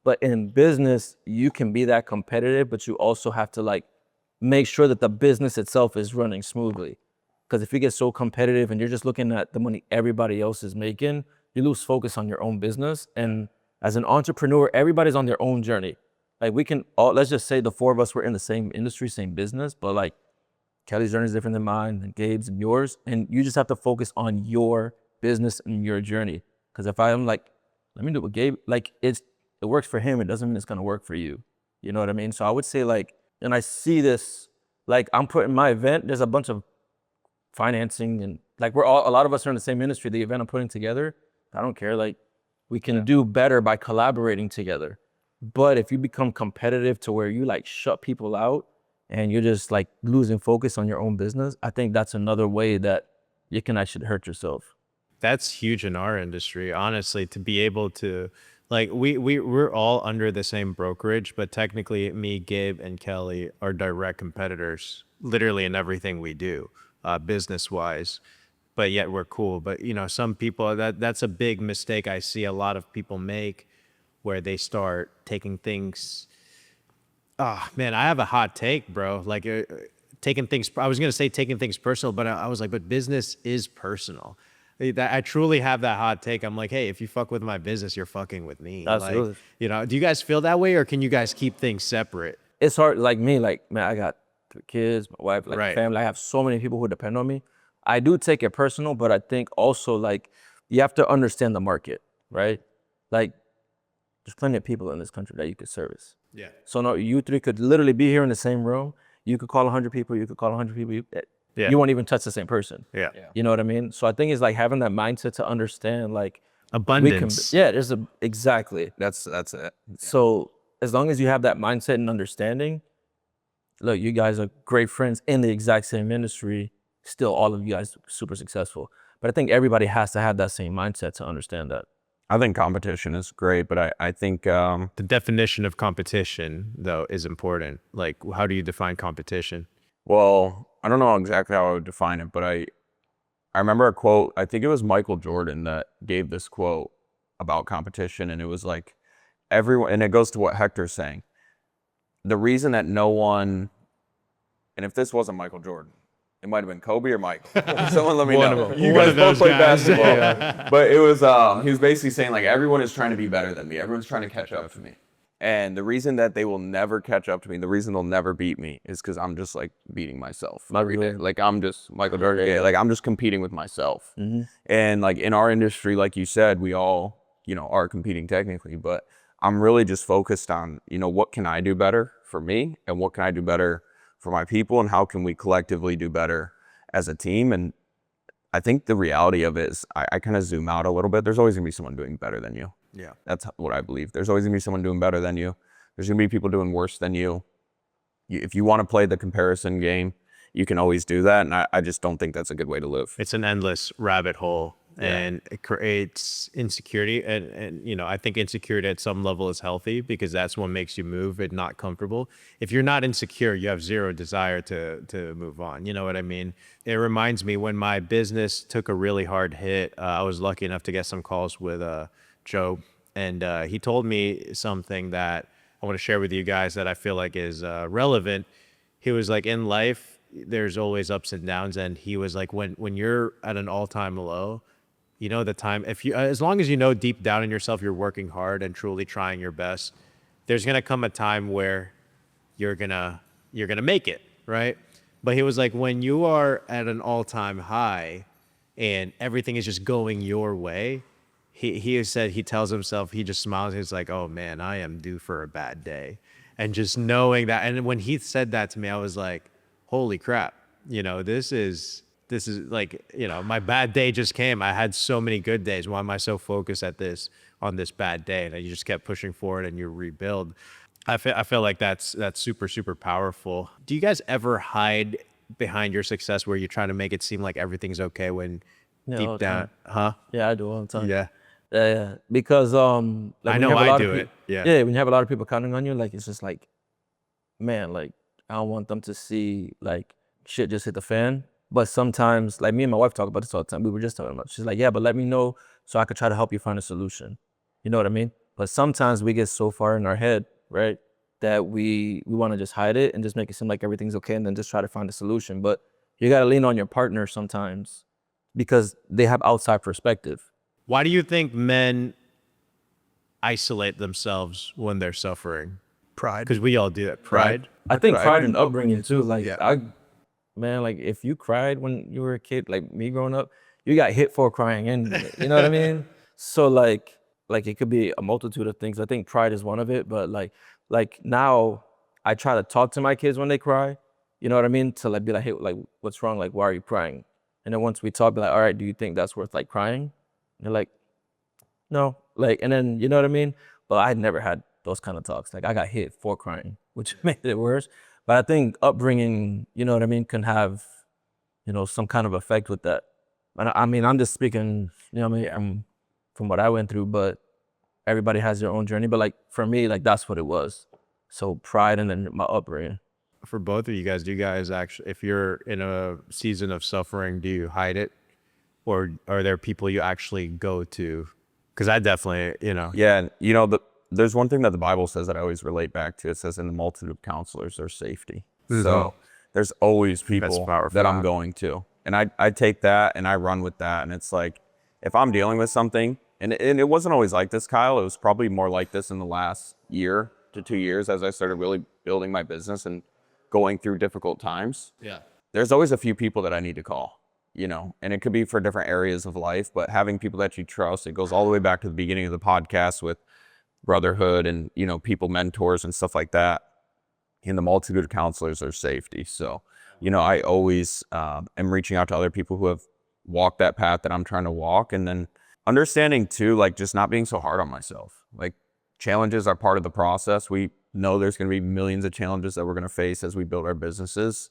But in business, you can be that competitive, but you also have to like make sure that the business itself is running smoothly. Because if you get so competitive and you're just looking at the money everybody else is making, you lose focus on your own business. And as an entrepreneur, everybody's on their own journey. Like we can all, let's just say the four of us were in the same industry, same business, but like Kelly's journey is different than mine and Gabe's and yours. And you just have to focus on your business and your journey. Because if I'm like, let me do what Gabe, like it works for him, it doesn't mean it's gonna work for you. You know what I mean? So I would say like, and I see this, like I'm putting my event, there's a bunch of financing and like a lot of us are in the same industry. The event I'm putting together, I don't care. Like we can do better by collaborating together. But if you become competitive to where you like shut people out and you're just like losing focus on your own business, I think that's another way that you can actually hurt yourself. that's huge in our industry, honestly, to be able to like we're all under the same brokerage, but technically me, Gabe, and Kelly are direct competitors literally in everything we do, business wise. But yet we're cool. But some people, that's a big mistake I see a lot of people make, where they start taking things. Oh man, I have a hot take, bro. Like taking things. I was gonna say taking things personal, but I was like, but business is personal. I truly have that hot take. I'm like, hey, if you fuck with my business, you're fucking with me. Absolutely. Like, do you guys feel that way, or can you guys keep things separate? It's hard, like me, like man, I got 3 kids, my wife, like Right. family. I have so many people who depend on me. I do take it personal, but I think also like you have to understand the market, right? Like there's plenty of people in this country that you could service. Yeah. So no, you three could literally be here in the same room. You could call 100 people. You could call 100 people. Yeah. You won't even touch the same person. Yeah. You know what I mean? So I think it's like having that mindset to understand like Abundance. exactly. That's it. So as long as you have that mindset and understanding, look, you guys are great friends in the exact same industry. Still, all of you guys super successful. But I think everybody has to have that same mindset to understand that. I think competition is great, but I think The definition of competition, though, is important. Like, how do you define competition? well, I don't know exactly how I would define it, but I remember a quote. I think it was Michael Jordan that gave this quote about competition, and it was like everyone, and it goes to what Hector's saying. The reason that no one, and if this wasn't Michael Jordan, it might have been Kobe or Michael. Someone let me One know. of them. You One guys of those both play guys. basketball. But it was he was basically saying like everyone is trying to be better than me. Everyone's trying to catch up to me. And the reason that they will never catch up to me, the reason they'll never beat me is because I'm just like beating myself every day. Like I'm just Michael Jordan. Yeah, like I'm just competing with myself. And like in our industry, like you said, we all, are competing technically, but I'm really just focused on, what can I do better for me and what can I do better for my people and how can we collectively do better as a team. And I think the reality of it is I kind of zoom out a little bit. There's always gonna be someone doing better than you. Yeah. That's what I believe. There's always gonna be someone doing better than you. There's gonna be people doing worse than you. If you want to play the comparison game, you can always do that. And I just don't think that's a good way to live. It's an endless rabbit hole, and it creates insecurity. And I think insecurity at some level is healthy because that's what makes you move and not comfortable. If you're not insecure, you have zero desire to move on. You know what I mean? It reminds me when my business took a really hard hit. I was lucky enough to get some calls with Joe, and he told me something that I want to share with you guys that I feel like is relevant. He was like, in life, there's always ups and downs, and he was like, when you're at an all-time low, you know the time, if you as long as you know deep down in yourself you're working hard and truly trying your best, there's gonna come a time where you're gonna make it, right? But he was like, when you are at an all-time high and everything is just going your way, he said, he tells himself, he just smiles, he's like, oh man, I am due for a bad day. And just knowing that, and when he said that to me, I was like, holy crap, this is like, my bad day just came. I had so many good days. Why am I so focused on this bad day? And you just kept pushing forward and you rebuild. I feel like that's super, super powerful. Do you guys ever hide behind your success where you're trying to make it seem like everything's okay when Yeah, all deep the down, time. huh? Yeah, I do all the time. Yeah. Yeah. Because like I when you know have a I lot do of it. Yeah. yeah, when you have a lot of people counting on you, like it's just like, man, like I don't want them to see like shit just hit the fan. But sometimes, like me and my wife talk about this all the time. We were just talking about it. She's like, yeah, but let me know so I could try to help you find a solution. You know what I mean? But sometimes we get so far in our head, right, that we want to just hide it and just make it seem like everything's okay and then just try to find a solution. But you got to lean on your partner sometimes because they have outside perspective. Why do you think men isolate themselves when they're suffering? Pride. Because we all do that. Pride. I think Pride. pride and upbringing too. Like Yeah. man, like if you cried when you were a kid, like me growing up, you got hit for crying, and you know what I mean. So like it could be a multitude of things. I think pride is one of it, but like now I try to talk to my kids when they cry. You know what I mean? To like be like, hey, like what's wrong? Like why are you crying? And then once we talk, be like, all right, do you think that's worth like crying? And they're like, no, like, and then you know what I mean. But I never had those kind of talks. Like I got hit for crying, which made it worse. But I think upbringing, you know what I mean, can have, some kind of effect with that. And I mean, I'm just speaking, you know what I mean, I'm from what I went through, but everybody has their own journey. But like for me, like that's what it was. So pride and then my upbringing. For both of you guys, do you guys actually, if you're in a season of suffering, do you hide it? Or are there people you actually go to? Because I definitely, Yeah, and there's one thing that the Bible says that I always relate back to. It says, in the multitude of counselors, there's safety. So there's always people powerful. that I'm going to. And I take that and I run with that. And it's like, if I'm dealing with something, and it wasn't always like this, Kyle. It was probably more like this in the last year to 2 years as I started really building my business and going through difficult times. Yeah. There's always a few people that I need to call, and it could be for different areas of life, but having people that you trust, it goes all the way back to the beginning of the podcast with brotherhood and, people, mentors and stuff like that. In the multitude of counselors, there's safety. So, I always am reaching out to other people who have walked that path that I'm trying to walk. And then understanding too, like just not being so hard on myself. Like challenges are part of the process. We know there's going to be millions of challenges that we're going to face as we build our businesses.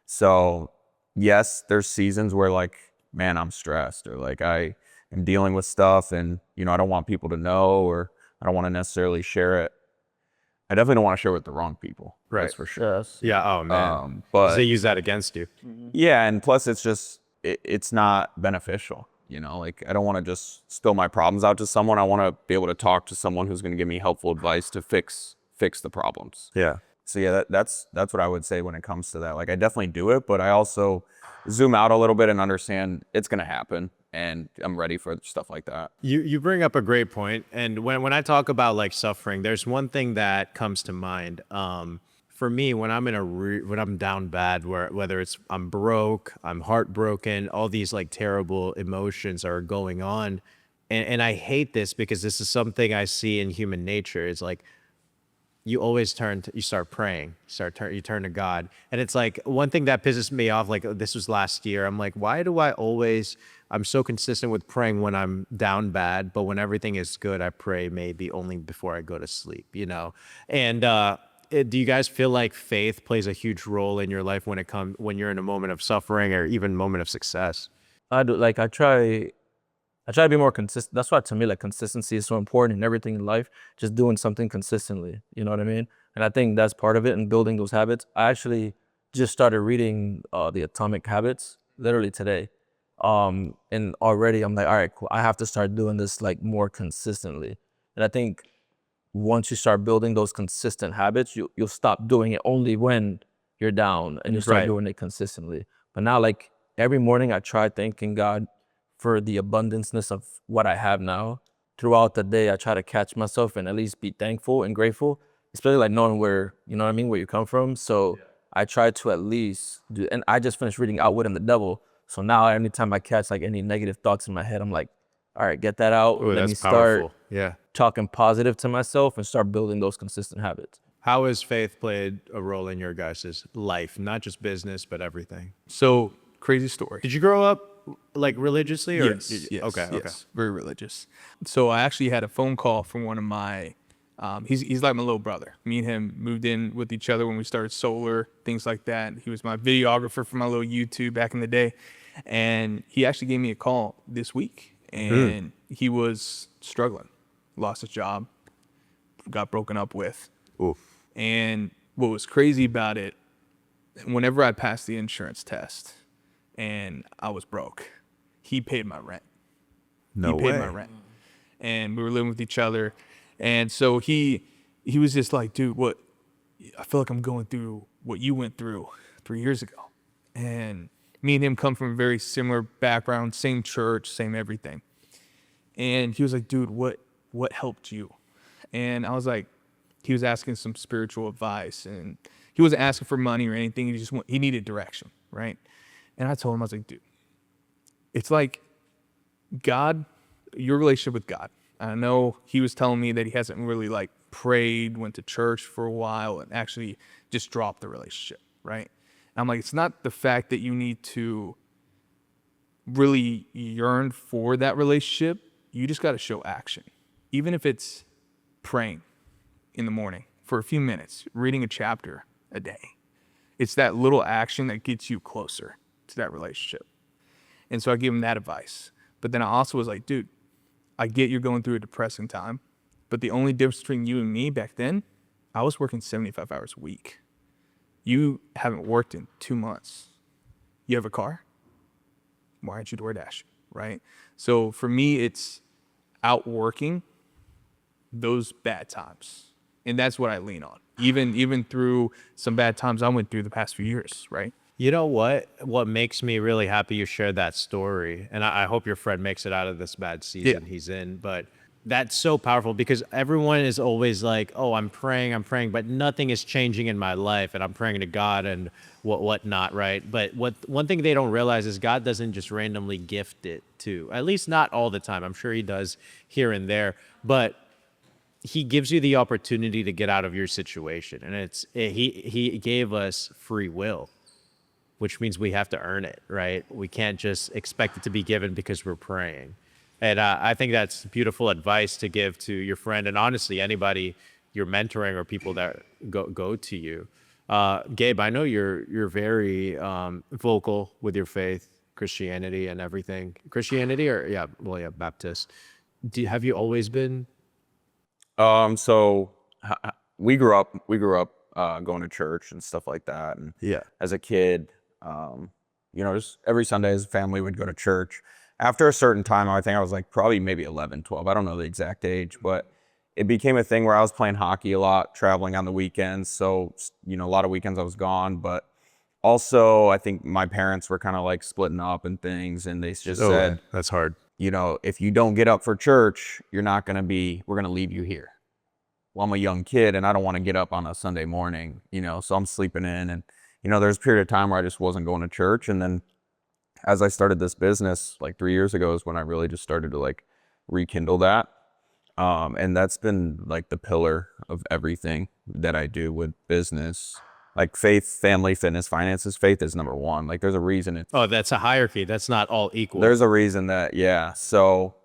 So yes, there's seasons where like, man, I'm stressed, or like I am dealing with stuff and, I don't want people to know, or I don't want to necessarily share it. I definitely don't want to share it with the wrong people. Right. That's for sure. Yes. Yeah. Oh man. But they use that against you. yeah, and plus it's just, it's not beneficial. Like I don't want to just spill my problems out to someone. I want to be able to talk to someone who's going to give me helpful advice to fix the problems. Yeah. So yeah, that's what I would say when it comes to that. Like I definitely do it, but I also zoom out a little bit and understand it's going to happen, and I'm ready for stuff like that. You bring up a great point. And when I talk about like suffering, there's one thing that comes to mind. For me, when I'm when I'm down bad, whether it's I'm broke, I'm heartbroken, all these like terrible emotions are going on. And I hate this because this is something I see in human nature. It's like, you always you start praying, you turn to God. And it's like one thing that pisses me off, like this was last year. I'm like, why do I'm so consistent with praying when I'm down bad, but when everything is good, I pray maybe only before I go to sleep, And do you guys feel like faith plays a huge role in your life when you're in a moment of suffering or even moment of success? I do. Like I try to be more consistent. That's why to me, like consistency is so important in everything in life. Just doing something consistently. You know what I mean? And I think that's part of it in building those habits. I actually just started reading the Atomic Habits literally today. And already I'm like, all right, cool. I have to start doing this like more consistently. And I think once you start building those consistent habits, you'll stop doing it only when you're down, and you start Right. doing it consistently. But now, like every morning, I try thanking God for the abundanceness of what I have now. Throughout the day, I try to catch myself and at least be thankful and grateful, especially like knowing where, you know what I mean, where you come from. So I try to at least do, and I just finished reading Outwitting the Devil. So now anytime I catch like any negative thoughts in my head, I'm like, all right, get that out. Ooh, Let me that's start powerful. Yeah. talking positive to myself and start building those consistent habits. How has faith played a role in your guys' life? Not just business, but everything. So crazy story. Did you grow up like religiously? Or Yes. Okay. Okay. Yes, very religious. So I actually had a phone call from one of my, he's like my little brother. Me and him moved in with each other when we started solar, things like that. He was my videographer for my little YouTube back in the day. And he actually gave me a call this week, and he was struggling, lost his job, got broken up with. Oof. And what was crazy about it, whenever I passed the insurance test and I was broke, he paid my rent. No He paid way. my rent. And we were living with each other. And so he was just like, dude, what, I feel like I'm going through what you went through 3 years ago. And me and him come from a very similar background, same church, same everything. And he was like, dude, what helped you? And I was like, he was asking some spiritual advice, and he wasn't asking for money or anything. He needed direction, right? And I told him, I was like, dude, it's like God, your relationship with God. I know he was telling me that he hasn't really like prayed, went to church for a while, and actually just dropped the relationship, right? And I'm like, it's not the fact that you need to really yearn for that relationship. You just got to show action, even if it's praying in the morning for a few minutes, reading a chapter a day. It's that little action that gets you closer to that relationship. And so I gave him that advice. But then I also was like, dude, I get you're going through a depressing time, but the only difference between you and me back then, I was working 75 hours a week. You haven't worked in 2 months. You have a car? Why aren't you DoorDash, right? So for me, it's outworking those bad times. And that's what I lean on. Even through some bad times I went through the past few years, right? You know what? What makes me really happy you shared that story, and I hope your friend makes it out of this bad season he's in, but that's so powerful because everyone is always like, oh, I'm praying, but nothing is changing in my life, and I'm praying to God and whatnot, right? But one thing they don't realize is God doesn't just randomly gift it to, at least not all the time. I'm sure he does here and there, but he gives you the opportunity to get out of your situation, and he gave us free will, which means we have to earn it, right? We can't just expect it to be given because we're praying. And I think that's beautiful advice to give to your friend, and honestly, anybody you're mentoring or people that go to you. Gabe, I know you're very vocal with your faith, Christianity, and everything. Christianity, or Baptist. Have you always been? So we grew up going to church and stuff like that. And as a kid, just every Sunday as a family would go to church. After a certain time, I think I was like probably maybe 11, 12. I don't know the exact age, but it became a thing where I was playing hockey a lot, traveling on the weekends. So, a lot of weekends I was gone, but also I think my parents were kind of like splitting up and things. And they just said, That's hard. if you don't get up for church, we're going to leave you here. Well, I'm a young kid and I don't want to get up on a Sunday morning, so I'm sleeping in. And, there's a period of time where I just wasn't going to church. And then as I started this business like 3 years ago is when I really just started to like rekindle that. And that's been like the pillar of everything that I do with business. Like faith, family, fitness, finances. Faith is number one. Like there's a reason it's... Oh, that's a hierarchy. That's not all equal. There's a reason that, yeah. So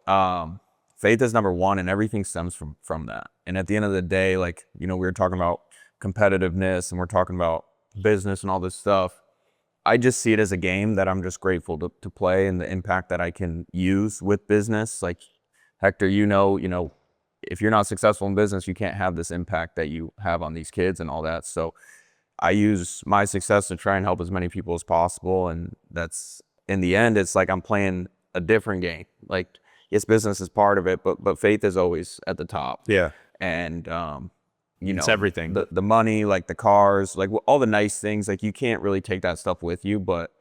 faith is number one and everything stems from that. And at the end of the day, like, we were talking about competitiveness and we're talking about business and all this stuff. I just see it as a game that I'm just grateful to play and the impact that I can use with business. Like Hector, if you're not successful in business, you can't have this impact that you have on these kids and all that. So I use my success to try and help as many people as possible. And that's, in the end, it's like I'm playing a different game. Like, yes, business is part of it, but faith is always at the top. Yeah. And you know, It's everything. the money, like the cars, like all the nice things, like you can't really take that stuff with you. But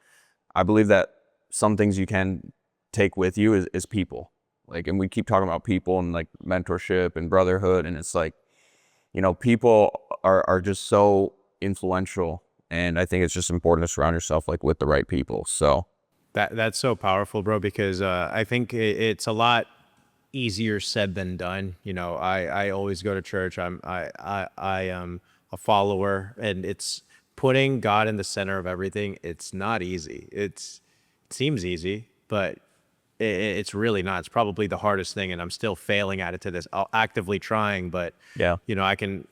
I believe that some things you can take with you is people. Like, and we keep talking about people and like mentorship and brotherhood. And it's like, you know, people are just so influential. And I think it's just important to surround yourself like with the right people. So That's so powerful, bro, because I think it's a lot easier said than done. You know, I always go to church. I am a follower, and it's putting God in the center of everything. It's not easy. It seems easy, but it's really not. It's probably the hardest thing, and I'm still failing at it to this. I'll actively trying, but yeah. you know, I can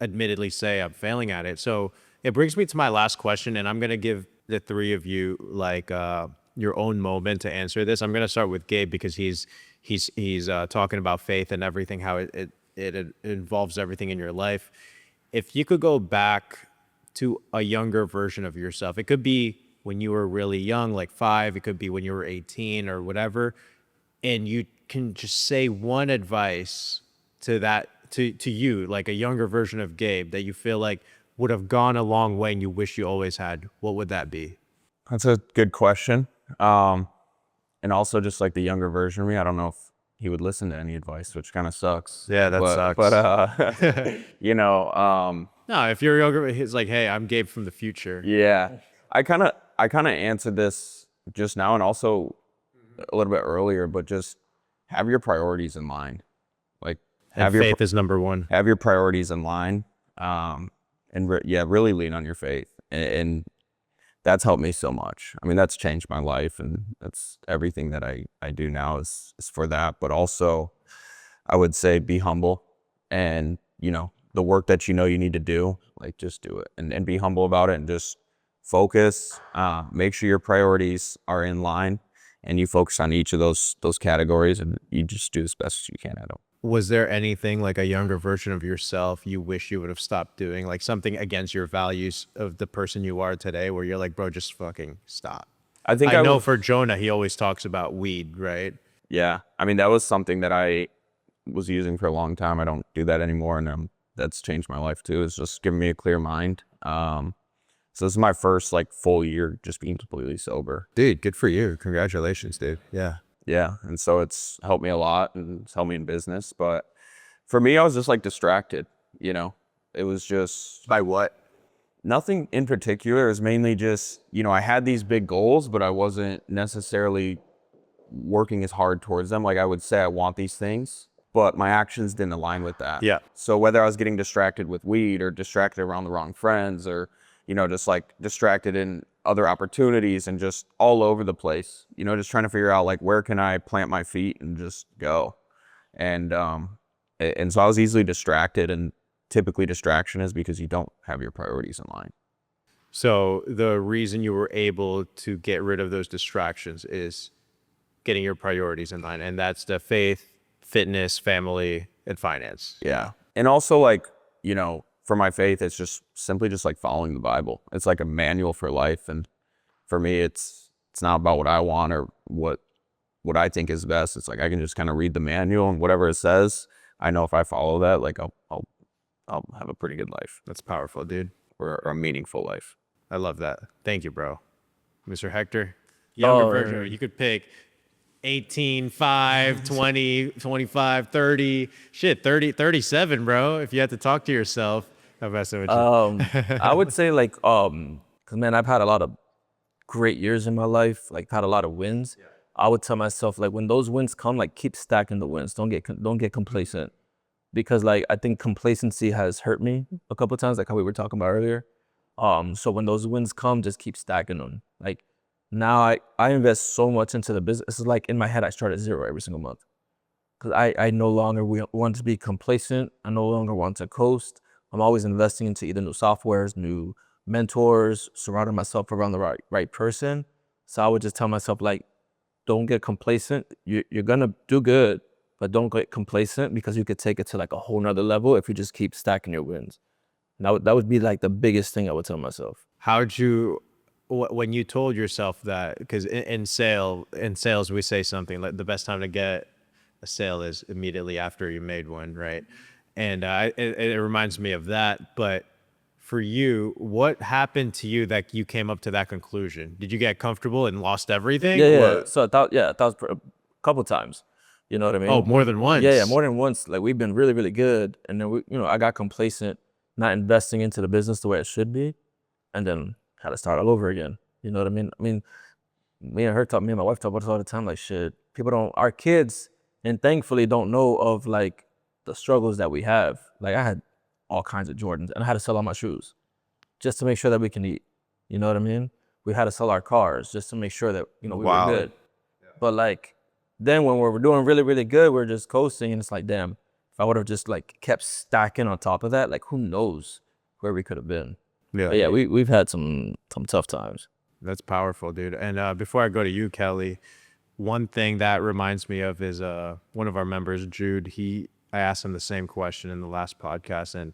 admittedly say I'm failing at it. So it brings me to my last question, and I'm gonna give the three of you like your own moment to answer this. I'm gonna start with Gabe because he's talking about faith and everything, how it involves everything in your life. If you could go back to a younger version of yourself, it could be when you were really young, like 5, it could be when you were 18 or whatever, and you can just say one advice to that to you, like a younger version of Gabe that you feel like would have gone a long way and you wish you always had, what would that be? That's a good question. And also just like the younger version of me, I don't know if he would listen to any advice, which kind of sucks. Yeah, that sucks. But you know, No, if you're younger, it's like, hey, I'm Gabe from the future. yeah, I kind of answered this just now and also a little bit earlier, but just have your priorities in mind. Like And faith is number one. have your priorities in line, and really lean on your faith, and that's helped me so much. I mean, that's changed my life, and that's everything that I do now is for that. But also, I would say be humble, and you know, the work that you know you need to do, like just do it, and be humble about it, and just focus. Make sure your priorities are in line, and you focus on each of those categories, and you just do as best as you can at them. Was there anything like a younger version of yourself you wish you would have stopped doing, like something against your values of the person you are today, where you're like, bro, just fucking stop? I think I know would- for Jonah, he always talks about weed, right? Yeah, I mean, that was something that I was using for a long time. I don't do that anymore, and that's changed my life too. It's just giving me a clear mind. So this is my first like full year just being completely sober. Dude, good for you. Congratulations, dude. Yeah. Yeah, and so it's helped me a lot, and it's helped me in business. But for me, I was just like distracted. You know, it was just By what? nothing in particular. It was mainly just, you know, I had these big goals, but I wasn't necessarily working as hard towards them. Like I would say I want these things, but my actions didn't align with that. Yeah. So whether I was getting distracted with weed or distracted around the wrong friends or, you know, just like distracted in other opportunities and just all over the place, you know, just trying to figure out like where can I plant my feet and just go. And so I was easily distracted, and typically distraction is because you don't have your priorities in line. So the reason you were able to get rid of those distractions is getting your priorities in line, and that's the faith, fitness, family, and finance. Yeah. And also like, you know, for my faith, it's just simply just like following the Bible. It's like a manual for life. And for me, it's not about what I want or what I think is best. It's like I can just kind of read the manual, and whatever it says, I know if I follow that, like I'll have a pretty good life, That's powerful, dude. or a meaningful life. I love that. Thank you, bro. Mr. Hector, younger version. You could pick 18, 5, 20, 25, 30, 30, 37, bro. If you had to talk to yourself. I'm messing with you. I would say like, cause man, I've had a lot of great years in my life, like had a lot of wins. I would tell myself like when those wins come, like keep stacking the wins. Don't get complacent, because like I think complacency has hurt me a couple of times, like how we were talking about earlier. So when those wins come, just keep stacking them. Like now I invest so much into the business. It's like in my head, I start at 0 every single month, because I no longer want to be complacent. I no longer want to coast. I'm always investing into either new softwares, new mentors, surrounding myself around the right person. So I would just tell myself like, don't get complacent. You're gonna do good, but don't get complacent, because you could take it to like a whole nother level if you just keep stacking your wins. And that would be like the biggest thing I would tell myself. How'd you, when you told yourself that, because in sales, we say something like the best time to get a sale is immediately after you made one, right? and it reminds me of that. But for you, what happened to you that you came up to that conclusion? Did you get comfortable and lost everything? Yeah, yeah. What- So I thought a couple times. You know what I mean? Oh, more than once. Yeah, more than once. Like we've been really, really good, and then I got complacent, not investing into the business the way it should be, and then had to start all over again. You know what I mean? Me and my wife talk about this all the time. Like shit, our kids, and thankfully don't know of like the struggles that we have. Like I had all kinds of Jordans, and I had to sell all my shoes just to make sure that we can eat. You know what I mean? We had to sell our cars just to make sure that we Wow. were good. But like then when we were doing really, really good, we're just coasting, and it's like, damn, if I would have just like kept stacking on top of that, like who knows where we could have been. Yeah. But yeah, we've had some tough times. That's powerful, dude. And before I go to you, Kelly, one thing that reminds me of is one of our members, Jude. I asked him the same question in the last podcast, and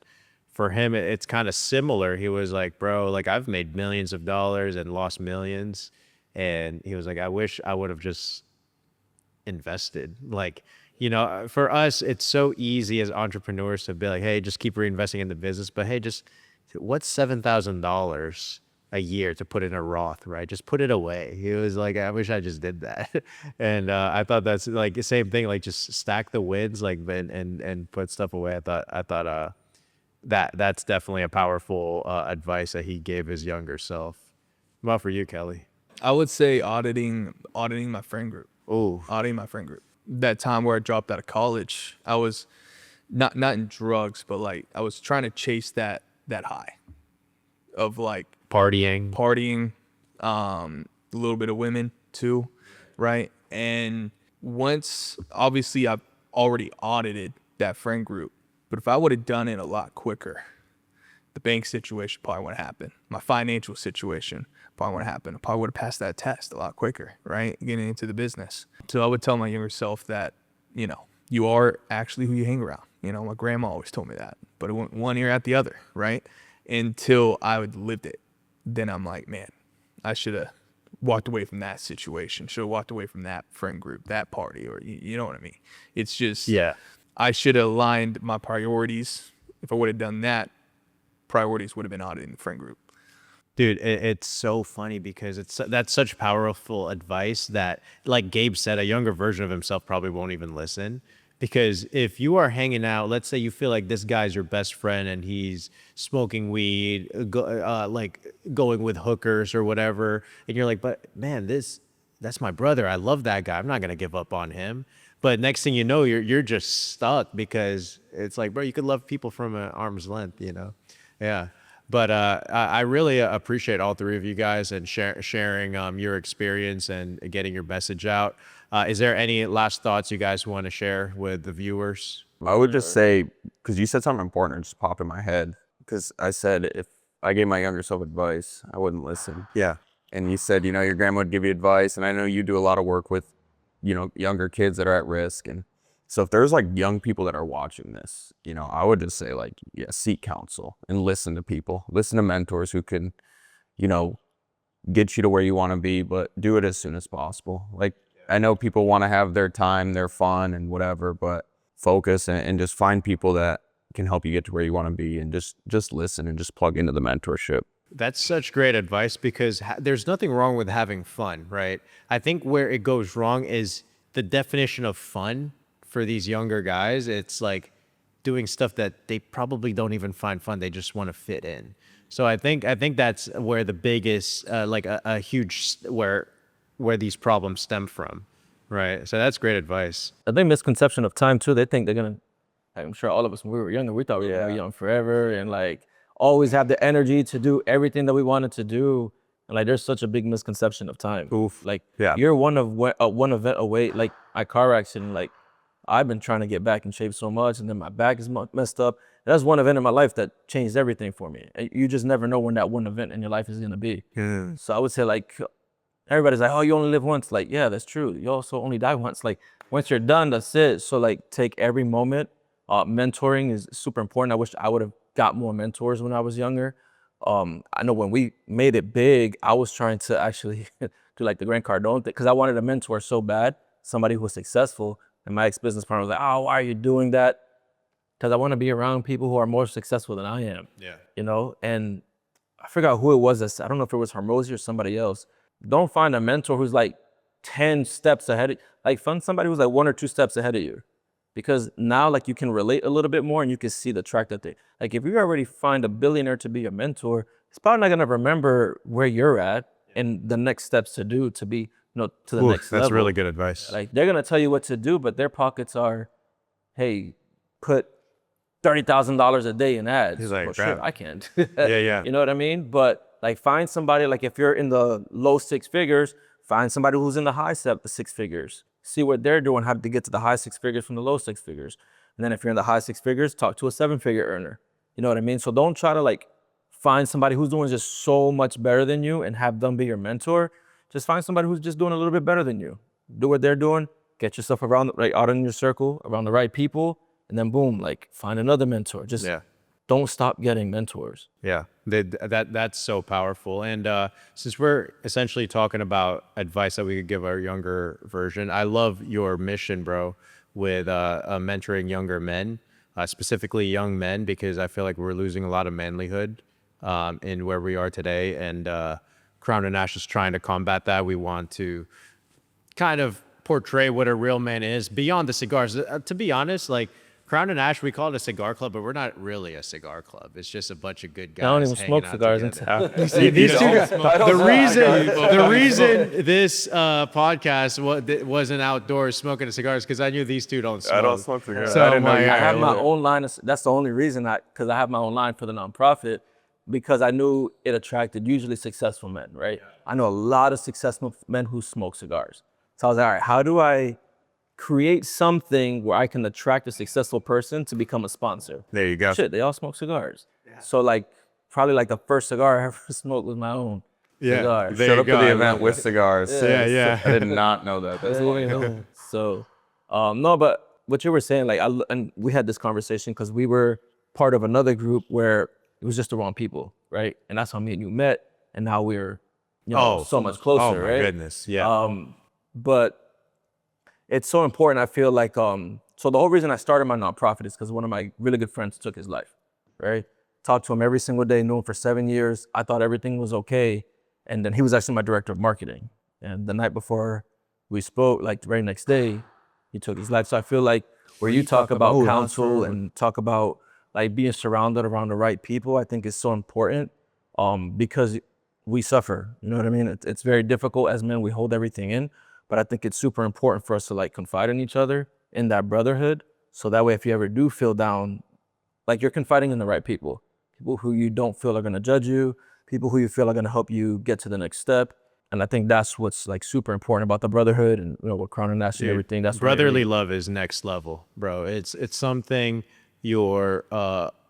for him, it's kind of similar. He was like, "Bro, like I've made millions of dollars and lost millions," and he was like, "I wish I would have just invested." Like, for us, it's so easy as entrepreneurs to be like, "Hey, just keep reinvesting in the business," but hey, just what's $7,000 a year to put in a Roth, right? Just put it away. He was like, I wish I just did that. And I thought that's like the same thing, like just stack the wins, like, and put stuff away. I thought that's definitely a powerful advice that he gave his younger self. What about for you, Kelly? I would say auditing my friend group. Oh, Auditing my friend group. That time where I dropped out of college, I was not in drugs, but like I was trying to chase that high of like partying, a little bit of women too, right? And once, obviously, I've already audited that friend group, but if I would have done it a lot quicker, the bank situation probably wouldn't happen. My financial situation probably wouldn't happen. I probably would have passed that test a lot quicker, right? Getting into the business. So I would tell my younger self that, you are actually who you hang around. My grandma always told me that, but it went one ear out the other, right? Until I would lived it. Then I'm like, man, I should have walked away from that situation. Should have walked away from that friend group, that party, or you know what I mean? It's just, yeah. I should have aligned my priorities. If I would have done that, priorities would have been auditing the friend group. Dude, it's so funny because that's such powerful advice that, like Gabe said, a younger version of himself probably won't even listen. Because if you are hanging out, let's say you feel like this guy's your best friend and he's smoking weed, like going with hookers or whatever, and you're like, but man, that's my brother. I love that guy. I'm not gonna give up on him. But next thing you know, you're just stuck because it's like, bro, you could love people from an arm's length, Yeah. But I really appreciate all three of you guys and sharing your experience and getting your message out. Is there any last thoughts you guys want to share with the viewers? I would just say, because you said something important, it just popped in my head. Because I said if I gave my younger self advice, I wouldn't listen. Yeah. And you said, your grandma would give you advice. And I know you do a lot of work with, younger kids that are at risk. And so if there's like young people that are watching this, I would just say like, yeah, seek counsel and listen to people, listen to mentors who can, get you to where you want to be, but do it as soon as possible. Like, I know people want to have their time, their fun and whatever, but focus and just find people that can help you get to where you want to be, and just listen and just plug into the mentorship. That's such great advice because there's nothing wrong with having fun, right? I think where it goes wrong is the definition of fun for these younger guys. It's like doing stuff that they probably don't even find fun. They just want to fit in. So I think that's where the biggest, like a huge, where these problems stem from, right? So that's great advice. I think misconception of time too. They think they're gonna. I'm sure all of us when we were younger, we thought we were gonna be young forever and like always have the energy to do everything that we wanted to do. And like, there's such a big misconception of time. Oof. Like, Yeah. you're one event away. Like, my car accident. Like, I've been trying to get back in shape so much, and then my back is messed up. That's one event in my life that changed everything for me. And you just never know when that one event in your life is gonna be. Yeah. So I would say like, everybody's like, oh, you only live once. Like, yeah, that's true. You also only die once. Like, once you're done, that's it. So like, take every moment. Mentoring is super important. I wish I would have got more mentors when I was younger. I know when we made it big, I was trying to actually do like the Grant Cardone thing because I wanted a mentor so bad, somebody who was successful. And my ex-business partner was like, oh, why are you doing that? because I want to be around people who are more successful than I am. Yeah. You know, and I forgot who it was. I don't know if it was Hormozy or somebody else. Don't find a mentor who's like 10 steps ahead. Like find somebody who's like 1 or 2 steps ahead of you. Because now like you can relate a little bit more and you can see the track that they, like if you already find a billionaire to be your mentor, it's probably not gonna remember where you're at and the next steps to do to be, you know, to the next level. That's really good advice. Like they're gonna tell you what to do, but their pockets are, hey, put $30,000 a day in ads. He's like, well, crap. sure, I can't. Yeah. You know what I mean? But like find somebody, like if you're in the low 6 figures, find somebody who's in the high 6 figures. See what they're doing, how to get to the high 6 figures from the low 6 figures. And then if you're in the high 6 figures, talk to a 7-figure earner. You know what I mean? So don't try to like find somebody who's doing just so much better than you and have them be your mentor. Just find somebody who's just doing a little bit better than you. Do what they're doing, get yourself around, like out in your circle, around the right people, and then boom, like find another mentor. Just don't stop getting mentors. Yeah, that's so powerful. And since we're essentially talking about advice that we could give our younger version, I love your mission, bro, with mentoring younger men, specifically young men, because I feel like we're losing a lot of manlyhood in where we are today. And Crown and Nash is trying to combat that. We want to kind of portray what a real man is beyond the cigars. To be honest, like, Crown and Ash, we call it a cigar club, but we're not really a cigar club. It's just a bunch of good guys. I don't even hanging smoke out cigars together. until These two guys, the reason this podcast wasn't outdoors smoking cigars because I knew these two don't smoke. I don't smoke cigars. So I didn't know you I have my did. own line. That's the only reason because I have my own line for the nonprofit, because I knew it attracted usually successful men, right? I know a lot of successful men who smoke cigars. So I was like, all right, how do I create something where I can attract a successful person to become a sponsor? There you go. Shit, they all smoke cigars. So like, probably like the first cigar I ever smoked was my own cigar. There Showed you up go. to I the love event it. with cigars. Yeah. I did not know that. That's funny. So, no, but what you were saying, like, and we had this conversation because we were part of another group where it was just the wrong people, right? And that's how me and you met, and now we're, you know, so much closer, Oh my right? goodness, yeah. But it's so important. I feel like, so the whole reason I started my nonprofit is because one of my really good friends took his life, right? Talked to him every single day, knew him for 7 years. I thought everything was okay. And then he was actually my director of marketing. And the night before we spoke, like the very next day, he took his life. So I feel like where you talk about counsel and talk about like being surrounded around the right people, I think is so important because we suffer. You know what I mean? It's very difficult as men. We hold everything in. But I think it's super important for us to like confide in each other in that brotherhood. So that way, if you ever do feel down, like you're confiding in the right people who you don't feel are going to judge you, people who you feel are going to help you get to the next step. And I think that's what's like super important about the brotherhood and, you know, with Crown and Nash and everything. That's brotherly love is next level, bro. It's something your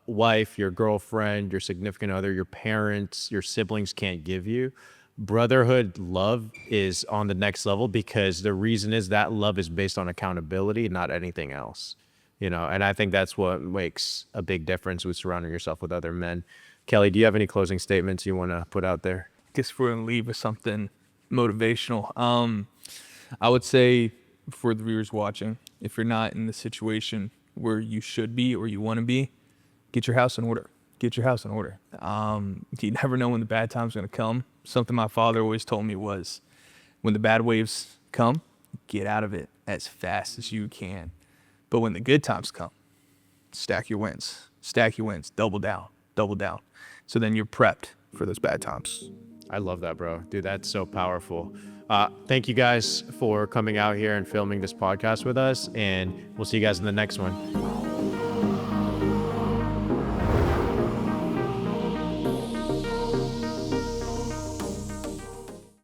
wife, your girlfriend, your significant other, your parents, your siblings can't give you. Brotherhood love is on the next level because the reason is that love is based on accountability, not anything else. You know, and I think that's what makes a big difference with surrounding yourself with other men. Kelly, do you have any closing statements you want to put out there? Guess if we're gonna leave with something motivational, I would say for the viewers watching, if you're not in the situation where you should be or you want to be, get your house in order. Get your house in order. You never know when the bad time's gonna come. Something my father always told me was, when the bad waves come, get out of it as fast as you can. But when the good times come, stack your wins. Stack your wins. Double down. Double down. So then you're prepped for those bad times. I love that, bro. Dude, that's so powerful. Thank you guys for coming out here and filming this podcast with us, and we'll see you guys in the next one.